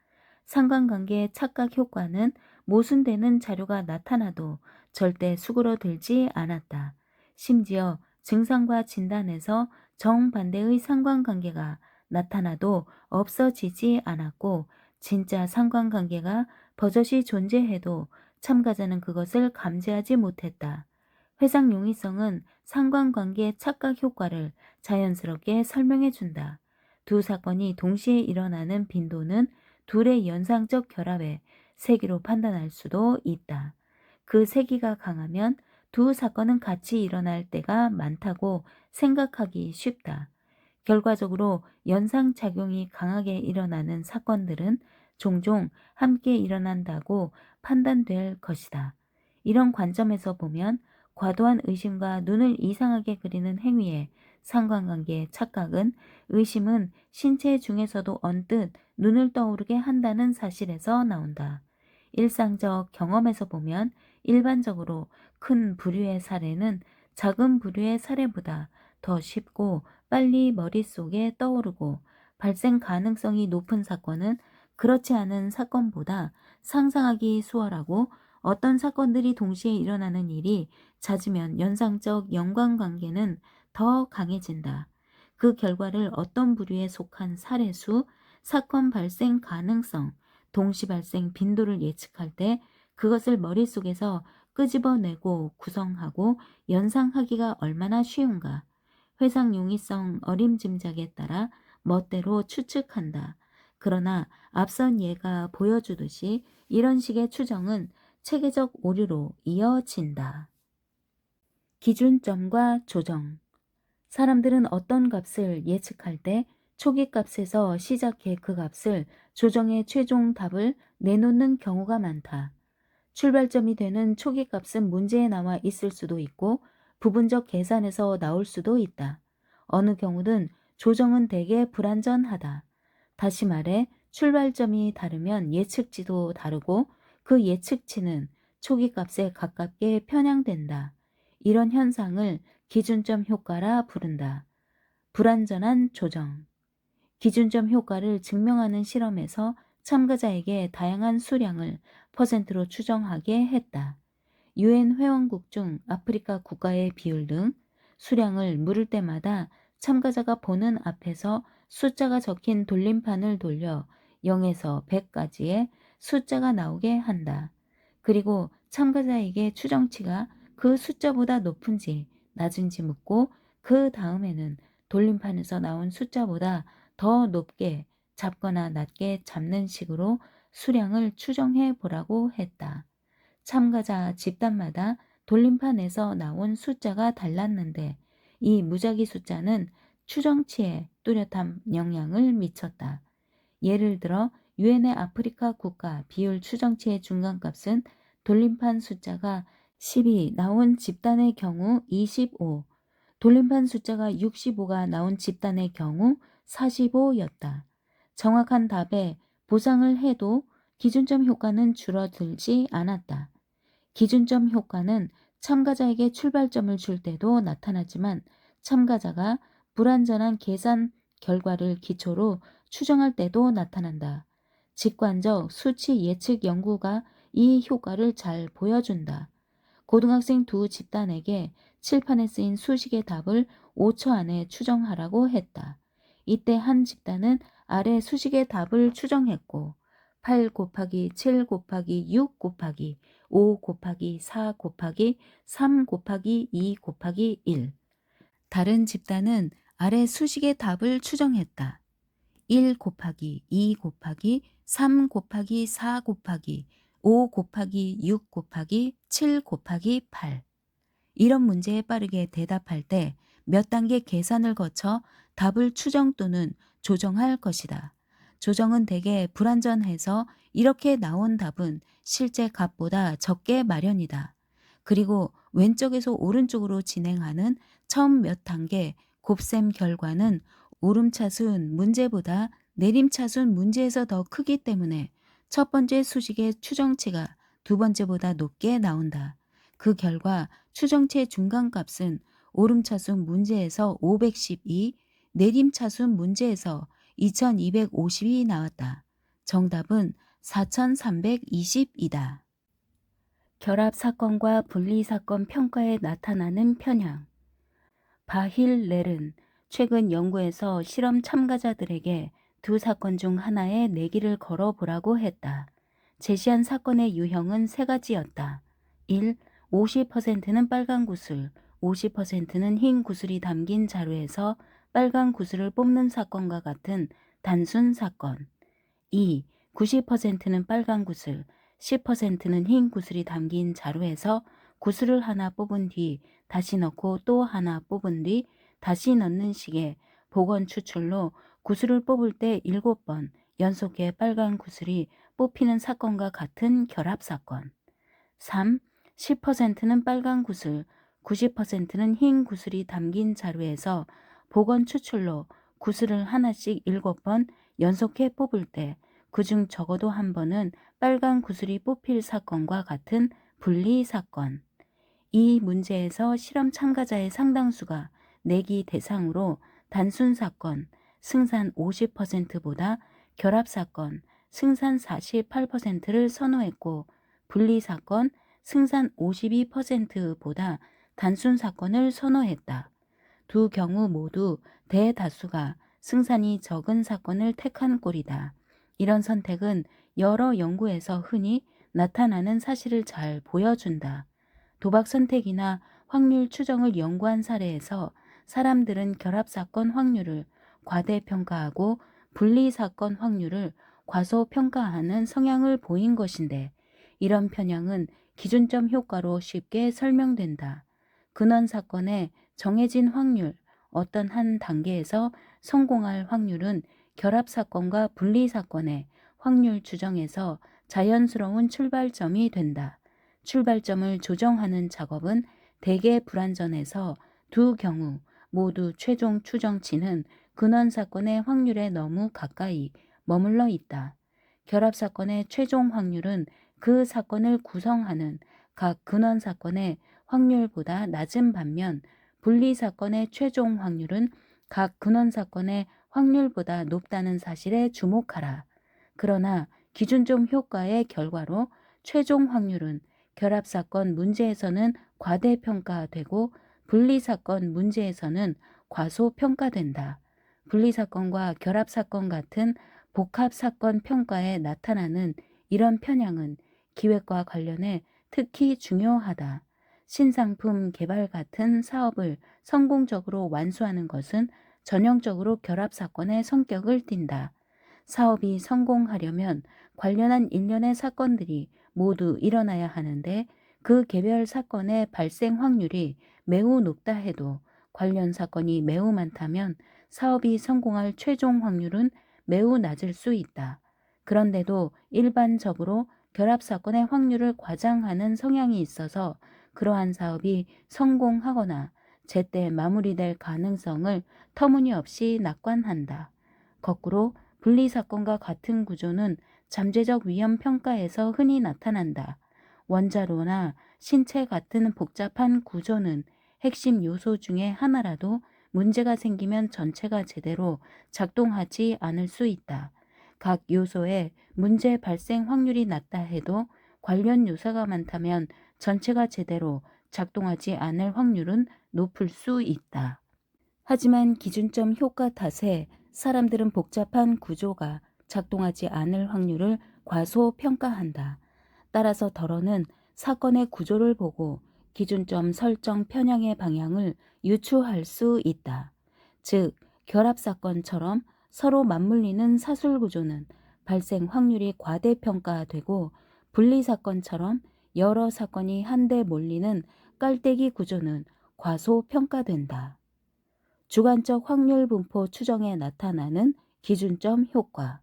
상관관계 착각 효과는 모순되는 자료가 나타나도 절대 수그러들지 않았다. 심지어 증상과 진단에서 정반대의 상관관계가 나타나도 없어지지 않았고, 진짜 상관관계가 버젓이 존재해도 참가자는 그것을 감지하지 못했다. 회상 용이성은 상관관계 착각 효과를 자연스럽게 설명해 준다. 두 사건이 동시에 일어나는 빈도는 둘의 연상적 결합의 세기로 판단할 수도 있다. 그 세기가 강하면 두 사건은 같이 일어날 때가 많다고 생각하기 쉽다. 결과적으로 연상작용이 강하게 일어나는 사건들은 종종 함께 일어난다고 판단될 것이다. 이런 관점에서 보면 과도한 의심과 눈을 이상하게 그리는 행위의 상관관계 착각은 의심은 신체 중에서도 언뜻 눈을 떠오르게 한다는 사실에서 나온다. 일상적 경험에서 보면 일반적으로 큰 부류의 사례는 작은 부류의 사례보다 더 쉽고 빨리 머릿속에 떠오르고, 발생 가능성이 높은 사건은 그렇지 않은 사건보다 상상하기 수월하고, 어떤 사건들이 동시에 일어나는 일이 잦으면 연상적 연관관계는 더 강해진다. 그 결과를 어떤 부류에 속한 사례 수, 사건 발생 가능성, 동시 발생 빈도를 예측할 때 그것을 머릿속에서 끄집어내고 구성하고 연상하기가 얼마나 쉬운가. 회상 용이성 어림짐작에 따라 멋대로 추측한다. 그러나 앞선 예가 보여주듯이 이런 식의 추정은 체계적 오류로 이어진다. 기준점과 조정. 사람들은 어떤 값을 예측할 때 초기 값에서 시작해 그 값을 조정해 최종 답을 내놓는 경우가 많다. 출발점이 되는 초기 값은 문제에 나와 있을 수도 있고 부분적 계산에서 나올 수도 있다. 어느 경우든 조정은 대개 불완전하다. 다시 말해 출발점이 다르면 예측치도 다르고 그 예측치는 초기 값에 가깝게 편향된다. 이런 현상을 기준점 효과라 부른다. 불완전한 조정. 기준점 효과를 증명하는 실험에서 참가자에게 다양한 수량을 퍼센트로 추정하게 했다. 유엔 회원국 중 아프리카 국가의 비율 등 수량을 물을 때마다 참가자가 보는 앞에서 숫자가 적힌 돌림판을 돌려 0에서 100까지의 숫자가 나오게 한다. 그리고 참가자에게 추정치가 그 숫자보다 높은지 낮은지 묻고, 그 다음에는 돌림판에서 나온 숫자보다 더 높게 잡거나 낮게 잡는 식으로 수량을 추정해 보라고 했다. 참가자 집단마다 돌림판에서 나온 숫자가 달랐는데 이 무작위 숫자는 추정치에 뚜렷한 영향을 미쳤다. 예를 들어 유엔의 아프리카 국가 비율 추정치의 중간값은 돌림판 숫자가 10이 나온 집단의 경우 25, 돌림판 숫자가 65가 나온 집단의 경우 45였다. 정확한 답에 보상을 해도 기준점 효과는 줄어들지 않았다. 기준점 효과는 참가자에게 출발점을 줄 때도 나타나지만 참가자가 불완전한 계산 결과를 기초로 추정할 때도 나타난다. 직관적 수치 예측 연구가 이 효과를 잘 보여준다. 고등학생 두 집단에게 칠판에 쓰인 수식의 답을 5초 안에 추정하라고 했다. 이때 한 집단은 아래 수식의 답을 추정했고 8 곱하기 7 곱하기 6 곱하기 5 곱하기 4 곱하기 3 곱하기 2 곱하기 1. 다른 집단은 아래 수식의 답을 추정했다. 1 곱하기 2 곱하기 3 곱하기 4 곱하기 5 곱하기 6 곱하기 7 곱하기 8. 이런 문제에 빠르게 대답할 때 몇 단계 계산을 거쳐 답을 추정 또는 조정할 것이다. 조정은 대개 불완전해서 이렇게 나온 답은 실제 값보다 적게 마련이다. 그리고 왼쪽에서 오른쪽으로 진행하는 처음 몇 단계 곱셈 결과는 오름차순 문제보다 내림차순 문제에서 더 크기 때문에 첫 번째 수식의 추정치가 두 번째보다 높게 나온다. 그 결과 추정치의 중간값은 오름차순 문제에서 512, 내림차순 문제에서 2250이 나왔다. 정답은 4320이다. 결합사건과 분리사건 평가에 나타나는 편향. 바힐 렐은 최근 연구에서 실험 참가자들에게 두 사건 중 하나에 내기를 걸어보라고 했다. 제시한 사건의 유형은 세 가지였다. 1. 50%는 빨간 구슬, 50%는 흰 구슬이 담긴 자루에서 빨간 구슬을 뽑는 사건과 같은 단순 사건. 2. 90%는 빨간 구슬, 10%는 흰 구슬이 담긴 자루에서 구슬을 하나 뽑은 뒤 다시 넣고 또 하나 뽑은 뒤 다시 넣는 식의 복원 추출로 구슬을 뽑을 때 7번 연속해 빨간 구슬이 뽑히는 사건과 같은 결합 사건. 3. 10%는 빨간 구슬, 90%는 흰 구슬이 담긴 자루에서 복원 추출로 구슬을 하나씩 7번 연속해 뽑을 때 그중 적어도 한 번은 빨간 구슬이 뽑힐 사건과 같은 분리 사건. 이 문제에서 실험 참가자의 상당수가 내기 대상으로 단순 사건, 승산 50%보다 결합 사건, 승산 48%를 선호했고 분리 사건, 승산 52%보다 단순 사건을 선호했다. 두 경우 모두 대다수가 승산이 적은 사건을 택한 꼴이다. 이런 선택은 여러 연구에서 흔히 나타나는 사실을 잘 보여준다. 도박 선택이나 확률 추정을 연구한 사례에서 사람들은 결합사건 확률을 과대평가하고 분리사건 확률을 과소평가하는 성향을 보인 것인데 이런 편향은 기준점 효과로 쉽게 설명된다. 근원 사건의 정해진 확률, 어떤 한 단계에서 성공할 확률은 결합 사건과 분리 사건의 확률 추정에서 자연스러운 출발점이 된다. 출발점을 조정하는 작업은 대개 불완전해서 두 경우 모두 최종 추정치는 근원 사건의 확률에 너무 가까이 머물러 있다. 결합 사건의 최종 확률은 그 사건을 구성하는 각 근원 사건의 확률보다 낮은 반면 분리 사건의 최종 확률은 각 근원 사건의 확률보다 높다는 사실에 주목하라. 그러나 기준점 효과의 결과로 최종 확률은 결합 사건 문제에서는 과대평가되고 분리 사건 문제에서는 과소평가된다. 분리 사건과 결합 사건 같은 복합 사건 평가에 나타나는 이런 편향은 기획과 관련해 특히 중요하다. 신상품 개발 같은 사업을 성공적으로 완수하는 것은 전형적으로 결합 사건의 성격을 띈다. 사업이 성공하려면 관련한 일련의 사건들이 모두 일어나야 하는데 그 개별 사건의 발생 확률이 매우 높다 해도 관련 사건이 매우 많다면 사업이 성공할 최종 확률은 매우 낮을 수 있다. 그런데도 일반적으로 결합 사건의 확률을 과장하는 성향이 있어서 그러한 사업이 성공하거나 제때 마무리될 가능성을 터무니없이 낙관한다. 거꾸로 분리사건과 같은 구조는 잠재적 위험 평가에서 흔히 나타난다. 원자로나 신체 같은 복잡한 구조는 핵심 요소 중에 하나라도 문제가 생기면 전체가 제대로 작동하지 않을 수 있다. 각 요소의 문제 발생 확률이 낮다 해도 관련 요소가 많다면 전체가 제대로 작동하지 않을 확률은 높을 수 있다. 하지만 기준점 효과 탓에 사람들은 복잡한 구조가 작동하지 않을 확률을 과소평가한다. 따라서 덜어는 사건의 구조를 보고 기준점 설정 편향의 방향을 유추할 수 있다. 즉, 결합사건처럼 서로 맞물리는 사술구조는 발생 확률이 과대평가되고 분리사건처럼 여러 사건이 한데 몰리는 깔때기 구조는 과소평가된다. 주관적 확률 분포 추정에 나타나는 기준점 효과.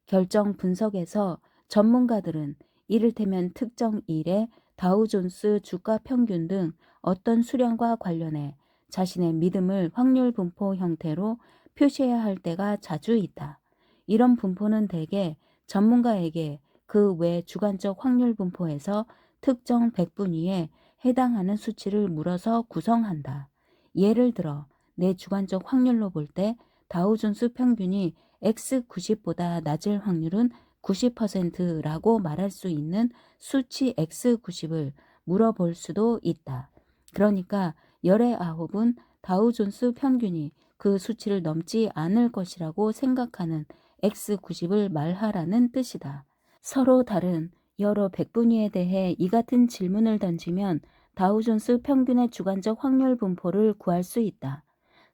결정 분석에서 전문가들은 이를테면 특정 일의 다우존스 주가 평균 등 어떤 수량과 관련해 자신의 믿음을 확률 분포 형태로 표시해야 할 때가 자주 있다. 이런 분포는 대개 전문가에게 그 외 주관적 확률 분포에서 특정 백분위에 해당하는 수치를 물어서 구성한다. 예를 들어 내 주관적 확률로 볼 때 다우존스 평균이 X90보다 낮을 확률은 90%라고 말할 수 있는 수치 X90을 물어볼 수도 있다. 그러니까 열의 9은 다우존스 평균이 그 수치를 넘지 않을 것이라고 생각하는 X90을 말하라는 뜻이다. 서로 다른 여러 백분위에 대해 이 같은 질문을 던지면 다우존스 평균의 주관적 확률 분포를 구할 수 있다.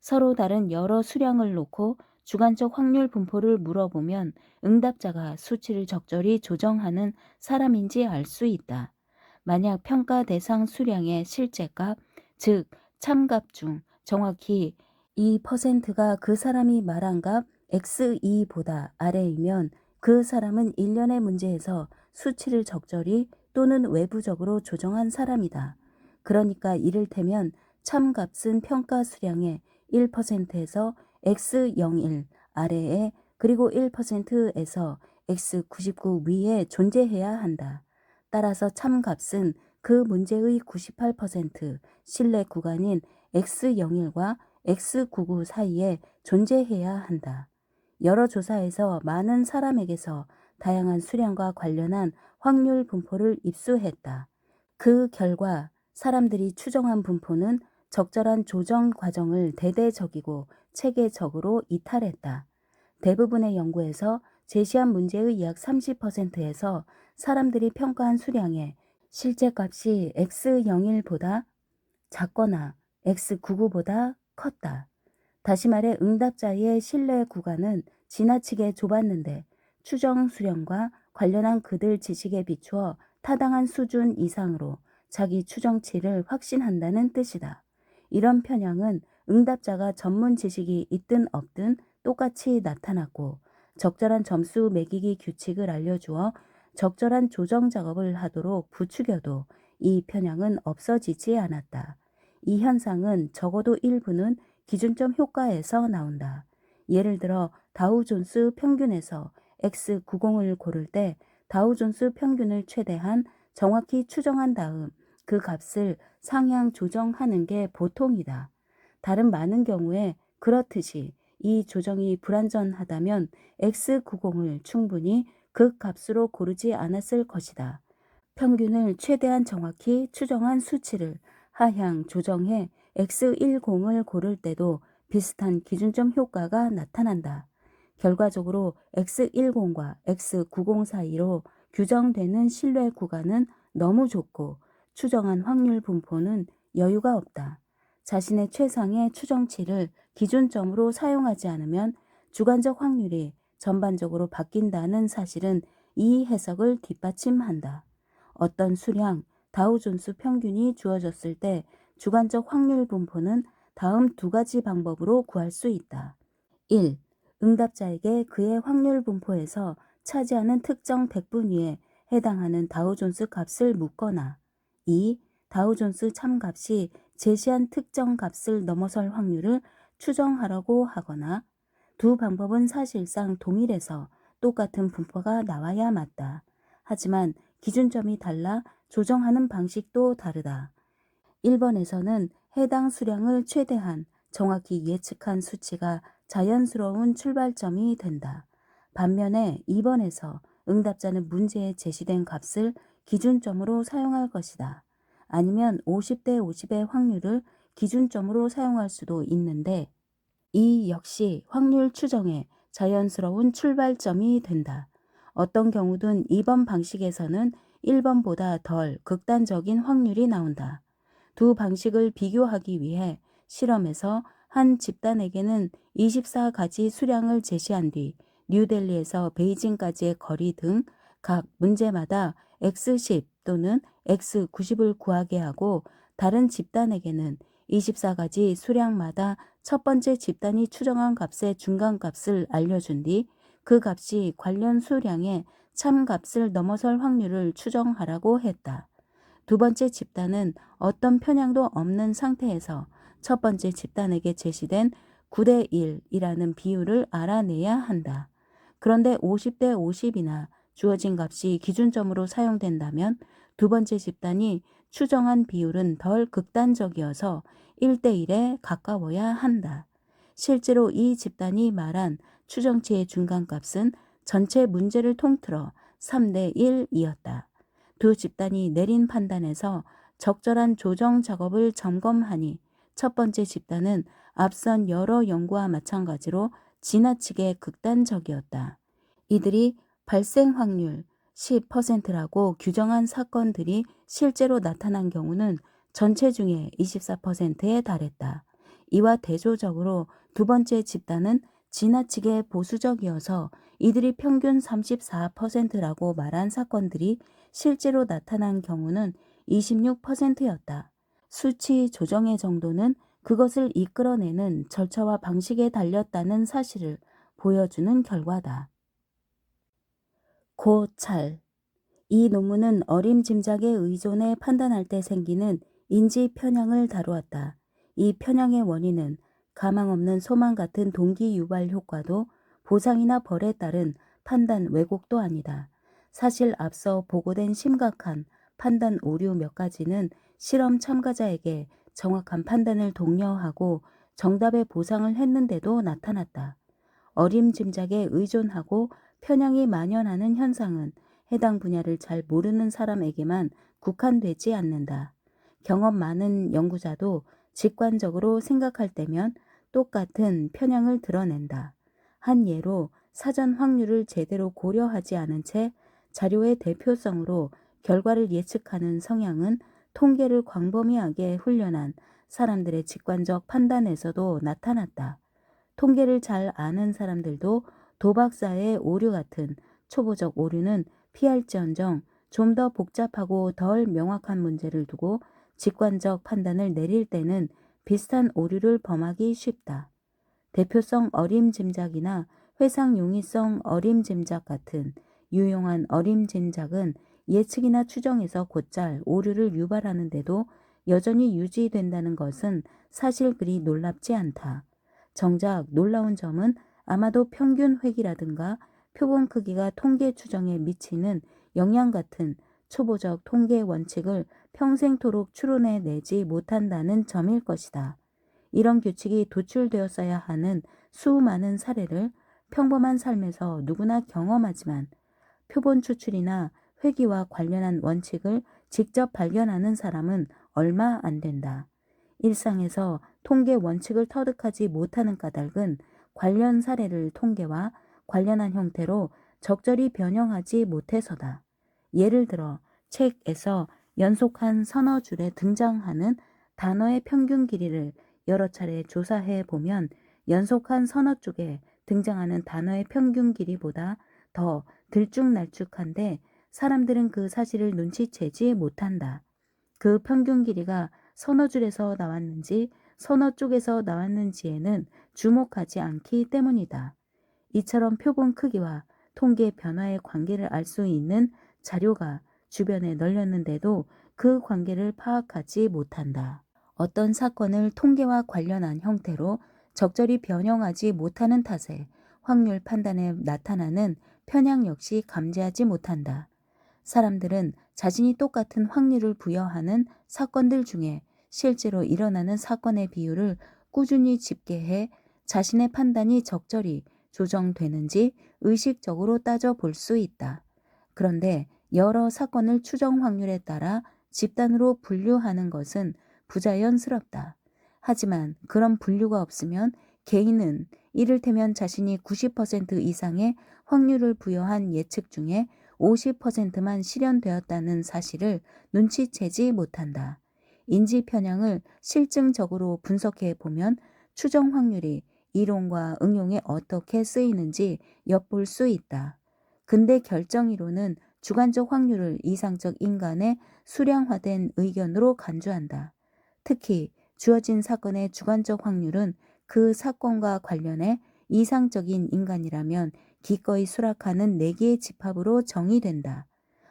서로 다른 여러 수량을 놓고 주관적 확률 분포를 물어보면 응답자가 수치를 적절히 조정하는 사람인지 알 수 있다. 만약 평가 대상 수량의 실제값, 즉 참값 중 정확히 2%가 그 사람이 말한 값 X2보다 아래이면 그 사람은 일련의 문제에서 수치를 적절히 또는 외부적으로 조정한 사람이다. 그러니까 이를테면 참값은 평가 수량의 1%에서 X01 아래에 그리고 1%에서 X99 위에 존재해야 한다. 따라서 참값은 그 문제의 98% 신뢰 구간인 X01과 X99 사이에 존재해야 한다. 여러 조사에서 많은 사람에게서 다양한 수량과 관련한 확률 분포를 입수했다. 그 결과 사람들이 추정한 분포는 적절한 조정 과정을 대대적이고 체계적으로 이탈했다. 대부분의 연구에서 제시한 문제의 약 30%에서 사람들이 평가한 수량의 실제값이 X01보다 작거나 X99보다 컸다. 다시 말해 응답자의 신뢰 구간은 지나치게 좁았는데 추정 수령과 관련한 그들 지식에 비추어 타당한 수준 이상으로 자기 추정치를 확신한다는 뜻이다. 이런 편향은 응답자가 전문 지식이 있든 없든 똑같이 나타났고 적절한 점수 매기기 규칙을 알려주어 적절한 조정 작업을 하도록 부추겨도 이 편향은 없어지지 않았다. 이 현상은 적어도 일부는 기준점 효과에서 나온다. 예를 들어 다우존스 평균에서 X90을 고를 때 다우존스 평균을 최대한 정확히 추정한 다음 그 값을 상향 조정하는 게 보통이다. 다른 많은 경우에 그렇듯이 이 조정이 불완전하다면 X90을 충분히 그 값으로 고르지 않았을 것이다. 평균을 최대한 정확히 추정한 수치를 하향 조정해 X10을 고를 때도 비슷한 기준점 효과가 나타난다. 결과적으로 X10과 X90 사이로 규정되는 신뢰 구간은 너무 좁고 추정한 확률 분포는 여유가 없다. 자신의 최상의 추정치를 기준점으로 사용하지 않으면 주관적 확률이 전반적으로 바뀐다는 사실은 이 해석을 뒷받침한다. 어떤 수량, 다우존스 평균이 주어졌을 때 주관적 확률 분포는 다음 두 가지 방법으로 구할 수 있다. 1. 응답자에게 그의 확률 분포에서 차지하는 특정 백분위에 해당하는 다우존스 값을 묻거나 2. 다우존스 참값이 제시한 특정 값을 넘어설 확률을 추정하라고 하거나 두 방법은 사실상 동일해서 똑같은 분포가 나와야 맞다. 하지만 기준점이 달라 조정하는 방식도 다르다. 1번에서는 해당 수량을 최대한 정확히 예측한 수치가 자연스러운 출발점이 된다. 반면에 2번에서 응답자는 문제에 제시된 값을 기준점으로 사용할 것이다. 아니면 50대 50의 확률을 기준점으로 사용할 수도 있는데 이 역시 확률 추정의 자연스러운 출발점이 된다. 어떤 경우든 2번 방식에서는 1번보다 덜 극단적인 확률이 나온다. 두 방식을 비교하기 위해 실험에서 한 집단에게는 24가지 수량을 제시한 뒤 뉴델리에서 베이징까지의 거리 등 각 문제마다 X10 또는 X90을 구하게 하고 다른 집단에게는 24가지 수량마다 첫 번째 집단이 추정한 값의 중간값을 알려준 뒤 그 값이 관련 수량의 참값을 넘어설 확률을 추정하라고 했다. 두 번째 집단은 어떤 편향도 없는 상태에서 첫 번째 집단에게 제시된 9대 1이라는 비율을 알아내야 한다. 그런데 50대 50이나 주어진 값이 기준점으로 사용된다면 두 번째 집단이 추정한 비율은 덜 극단적이어서 1대 1에 가까워야 한다. 실제로 이 집단이 말한 추정치의 중간값은 전체 문제를 통틀어 3대 1이었다. 두 집단이 내린 판단에서 적절한 조정 작업을 점검하니 첫 번째 집단은 앞선 여러 연구와 마찬가지로 지나치게 극단적이었다. 이들이 발생 확률 10%라고 규정한 사건들이 실제로 나타난 경우는 전체 중에 24%에 달했다. 이와 대조적으로 두 번째 집단은 지나치게 보수적이어서 이들이 평균 34%라고 말한 사건들이 실제로 나타난 경우는 26%였다. 수치 조정의 정도는 그것을 이끌어내는 절차와 방식에 달렸다는 사실을 보여주는 결과다. 고찰. 이 논문은 어림짐작의 의존에 판단할 때 생기는 인지 편향을 다루었다. 이 편향의 원인은 가망 없는 소망 같은 동기 유발 효과도 보상이나 벌에 따른 판단 왜곡도 아니다. 사실 앞서 보고된 심각한 판단 오류 몇 가지는 실험 참가자에게 정확한 판단을 독려하고 정답의 보상을 했는데도 나타났다. 어림짐작에 의존하고 편향이 만연하는 현상은 해당 분야를 잘 모르는 사람에게만 국한되지 않는다. 경험 많은 연구자도 직관적으로 생각할 때면 똑같은 편향을 드러낸다. 한 예로 사전 확률을 제대로 고려하지 않은 채 자료의 대표성으로 결과를 예측하는 성향은 통계를 광범위하게 훈련한 사람들의 직관적 판단에서도 나타났다. 통계를 잘 아는 사람들도 도박사의 오류 같은 초보적 오류는 피할지언정 좀 더 복잡하고 덜 명확한 문제를 두고 직관적 판단을 내릴 때는 비슷한 오류를 범하기 쉽다. 대표성 어림짐작이나 회상 용이성 어림짐작 같은 유용한 어림짐작은 예측이나 추정에서 곧잘 오류를 유발하는데도 여전히 유지된다는 것은 사실 그리 놀랍지 않다. 정작 놀라운 점은 아마도 평균 획이라든가 표본 크기가 통계 추정에 미치는 영향 같은 초보적 통계 원칙을 평생토록 추론해내지 못한다는 점일 것이다. 이런 규칙이 도출되었어야 하는 수많은 사례를 평범한 삶에서 누구나 경험하지만 표본 추출이나 회귀와 관련한 원칙을 직접 발견하는 사람은 얼마 안 된다. 일상에서 통계 원칙을 터득하지 못하는 까닭은 관련 사례를 통계와 관련한 형태로 적절히 변형하지 못해서다. 예를 들어 책에서 연속한 서너 줄에 등장하는 단어의 평균 길이를 여러 차례 조사해 보면 연속한 서너 쪽에 등장하는 단어의 평균 길이보다 더 들쭉날쭉한데 사람들은 그 사실을 눈치채지 못한다. 그 평균 길이가 서너 줄에서 나왔는지 서너 쪽에서 나왔는지에는 주목하지 않기 때문이다. 이처럼 표본 크기와 통계 변화의 관계를 알 수 있는 자료가 주변에 널렸는데도 그 관계를 파악하지 못한다. 어떤 사건을 통계와 관련한 형태로 적절히 변형하지 못하는 탓에 확률 판단에 나타나는 편향 역시 감지하지 못한다. 사람들은 자신이 똑같은 확률을 부여하는 사건들 중에 실제로 일어나는 사건의 비율을 꾸준히 집계해 자신의 판단이 적절히 조정되는지 의식적으로 따져볼 수 있다. 그런데 여러 사건을 추정 확률에 따라 집단으로 분류하는 것은 부자연스럽다. 하지만 그런 분류가 없으면 개인은 이를테면 자신이 90% 이상의 확률을 부여한 예측 중에 50%만 실현되었다는 사실을 눈치채지 못한다. 인지 편향을 실증적으로 분석해 보면 추정 확률이 이론과 응용에 어떻게 쓰이는지 엿볼 수 있다. 근대 결정이론은 주관적 확률을 이상적 인간의 수량화된 의견으로 간주한다. 특히 주어진 사건의 주관적 확률은 그 사건과 관련해 이상적인 인간이라면 기꺼이 수락하는 내기의 집합으로 정의된다.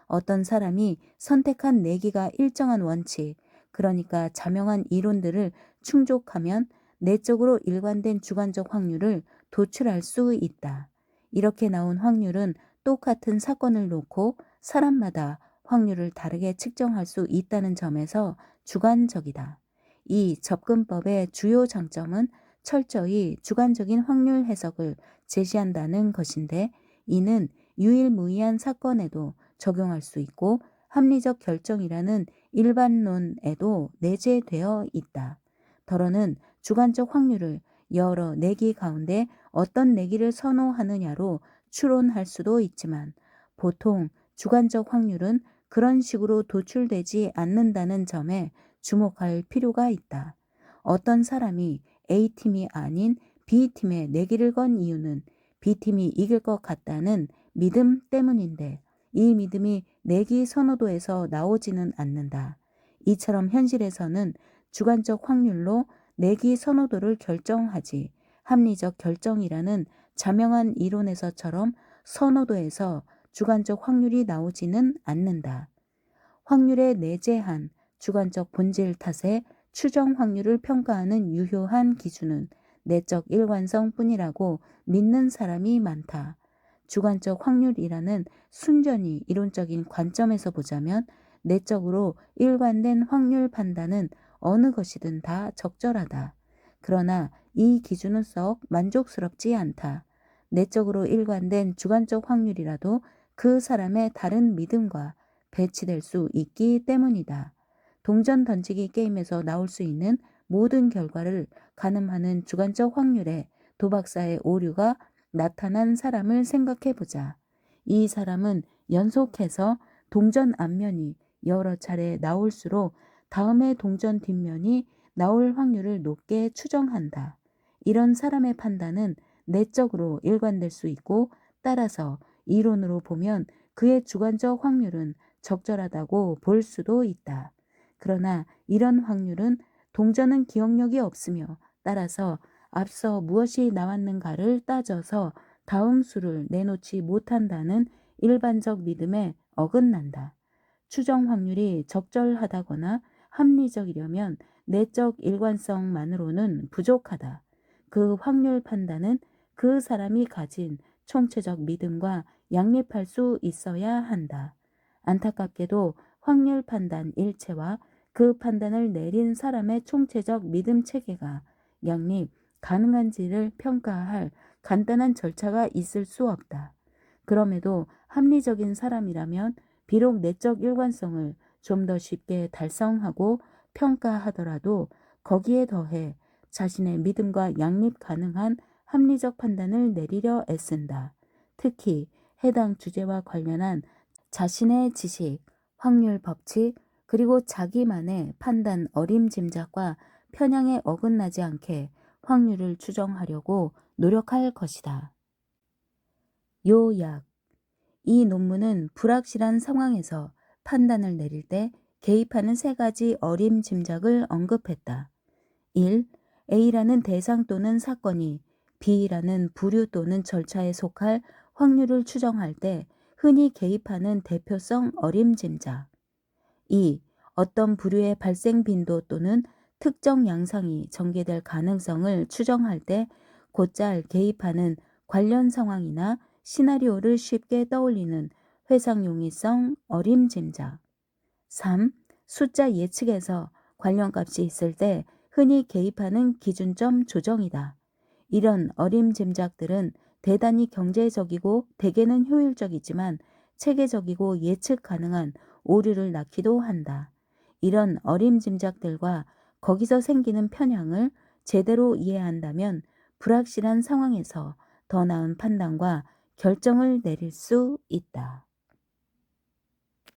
어떤 사람이 선택한 내기가 일정한 원칙, 그러니까 자명한 이론들을 충족하면 내적으로 일관된 주관적 확률을 도출할 수 있다. 이렇게 나온 확률은 똑같은 사건을 놓고 사람마다 확률을 다르게 측정할 수 있다는 점에서 주관적이다. 이 접근법의 주요 장점은 철저히 주관적인 확률 해석을 제시한다는 것인데, 이는 유일무이한 사건에도 적용할 수 있고 합리적 결정이라는 일반론에도 내재되어 있다. 더러는 주관적 확률을 여러 내기 가운데 어떤 내기를 선호하느냐로 추론할 수도 있지만, 보통 주관적 확률은 그런 식으로 도출되지 않는다는 점에 주목할 필요가 있다. 어떤 사람이 A팀이 아닌 B팀에 내기를 건 이유는 B팀이 이길 것 같다는 믿음 때문인데, 이 믿음이 내기 선호도에서 나오지는 않는다. 이처럼 현실에서는 주관적 확률로 내기 선호도를 결정하지, 합리적 결정이라는 자명한 이론에서처럼 선호도에서 주관적 확률이 나오지는 않는다. 확률에 내재한 주관적 본질 탓에 추정 확률을 평가하는 유효한 기준은 내적 일관성 뿐이라고 믿는 사람이 많다. 주관적 확률이라는 순전히 이론적인 관점에서 보자면 내적으로 일관된 확률 판단은 어느 것이든 다 적절하다. 그러나 이 기준은 썩 만족스럽지 않다. 내적으로 일관된 주관적 확률이라도 그 사람의 다른 믿음과 배치될 수 있기 때문이다. 동전 던지기 게임에서 나올 수 있는 모든 결과를 가늠하는 주관적 확률에 도박사의 오류가 나타난 사람을 생각해 보자. 이 사람은 연속해서 동전 앞면이 여러 차례 나올수록 다음에 동전 뒷면이 나올 확률을 높게 추정한다. 이런 사람의 판단은 내적으로 일관될 수 있고, 따라서 이론으로 보면 그의 주관적 확률은 적절하다고 볼 수도 있다. 그러나 이런 확률은 동전은 기억력이 없으며, 따라서 앞서 무엇이 나왔는가를 따져서 다음 수를 내놓지 못한다는 일반적 믿음에 어긋난다. 추정 확률이 적절하다거나 합리적이려면 내적 일관성만으로는 부족하다. 그 확률 판단은 그 사람이 가진 총체적 믿음과 양립할 수 있어야 한다. 안타깝게도 확률 판단 일체와 그 판단을 내린 사람의 총체적 믿음 체계가 양립 가능한지를 평가할 간단한 절차가 있을 수 없다. 그럼에도 합리적인 사람이라면 비록 내적 일관성을 좀 더 쉽게 달성하고 평가하더라도 거기에 더해 자신의 믿음과 양립 가능한 합리적 판단을 내리려 애쓴다. 특히 해당 주제와 관련한 자신의 지식, 확률 법칙, 그리고 자기만의 판단 어림짐작과 편향에 어긋나지 않게 확률을 추정하려고 노력할 것이다. 요약. 이 논문은 불확실한 상황에서 판단을 내릴 때 개입하는 세 가지 어림짐작을 언급했다. 1. A라는 대상 또는 사건이 B라는 부류 또는 절차에 속할 확률을 추정할 때 흔히 개입하는 대표성 어림짐작. 2. 어떤 부류의 발생 빈도 또는 특정 양상이 전개될 가능성을 추정할 때 곧잘 개입하는 관련 상황이나 시나리오를 쉽게 떠올리는 회상용이성 어림짐작. 3. 숫자 예측에서 관련값이 있을 때 흔히 개입하는 기준점 조정이다. 이런 어림짐작들은 대단히 경제적이고 대개는 효율적이지만 체계적이고 예측 가능한 오류를 낳기도 한다. 이런 어림짐작들과 거기서 생기는 편향을 제대로 이해한다면 불확실한 상황에서 더 나은 판단과 결정을 내릴 수 있다.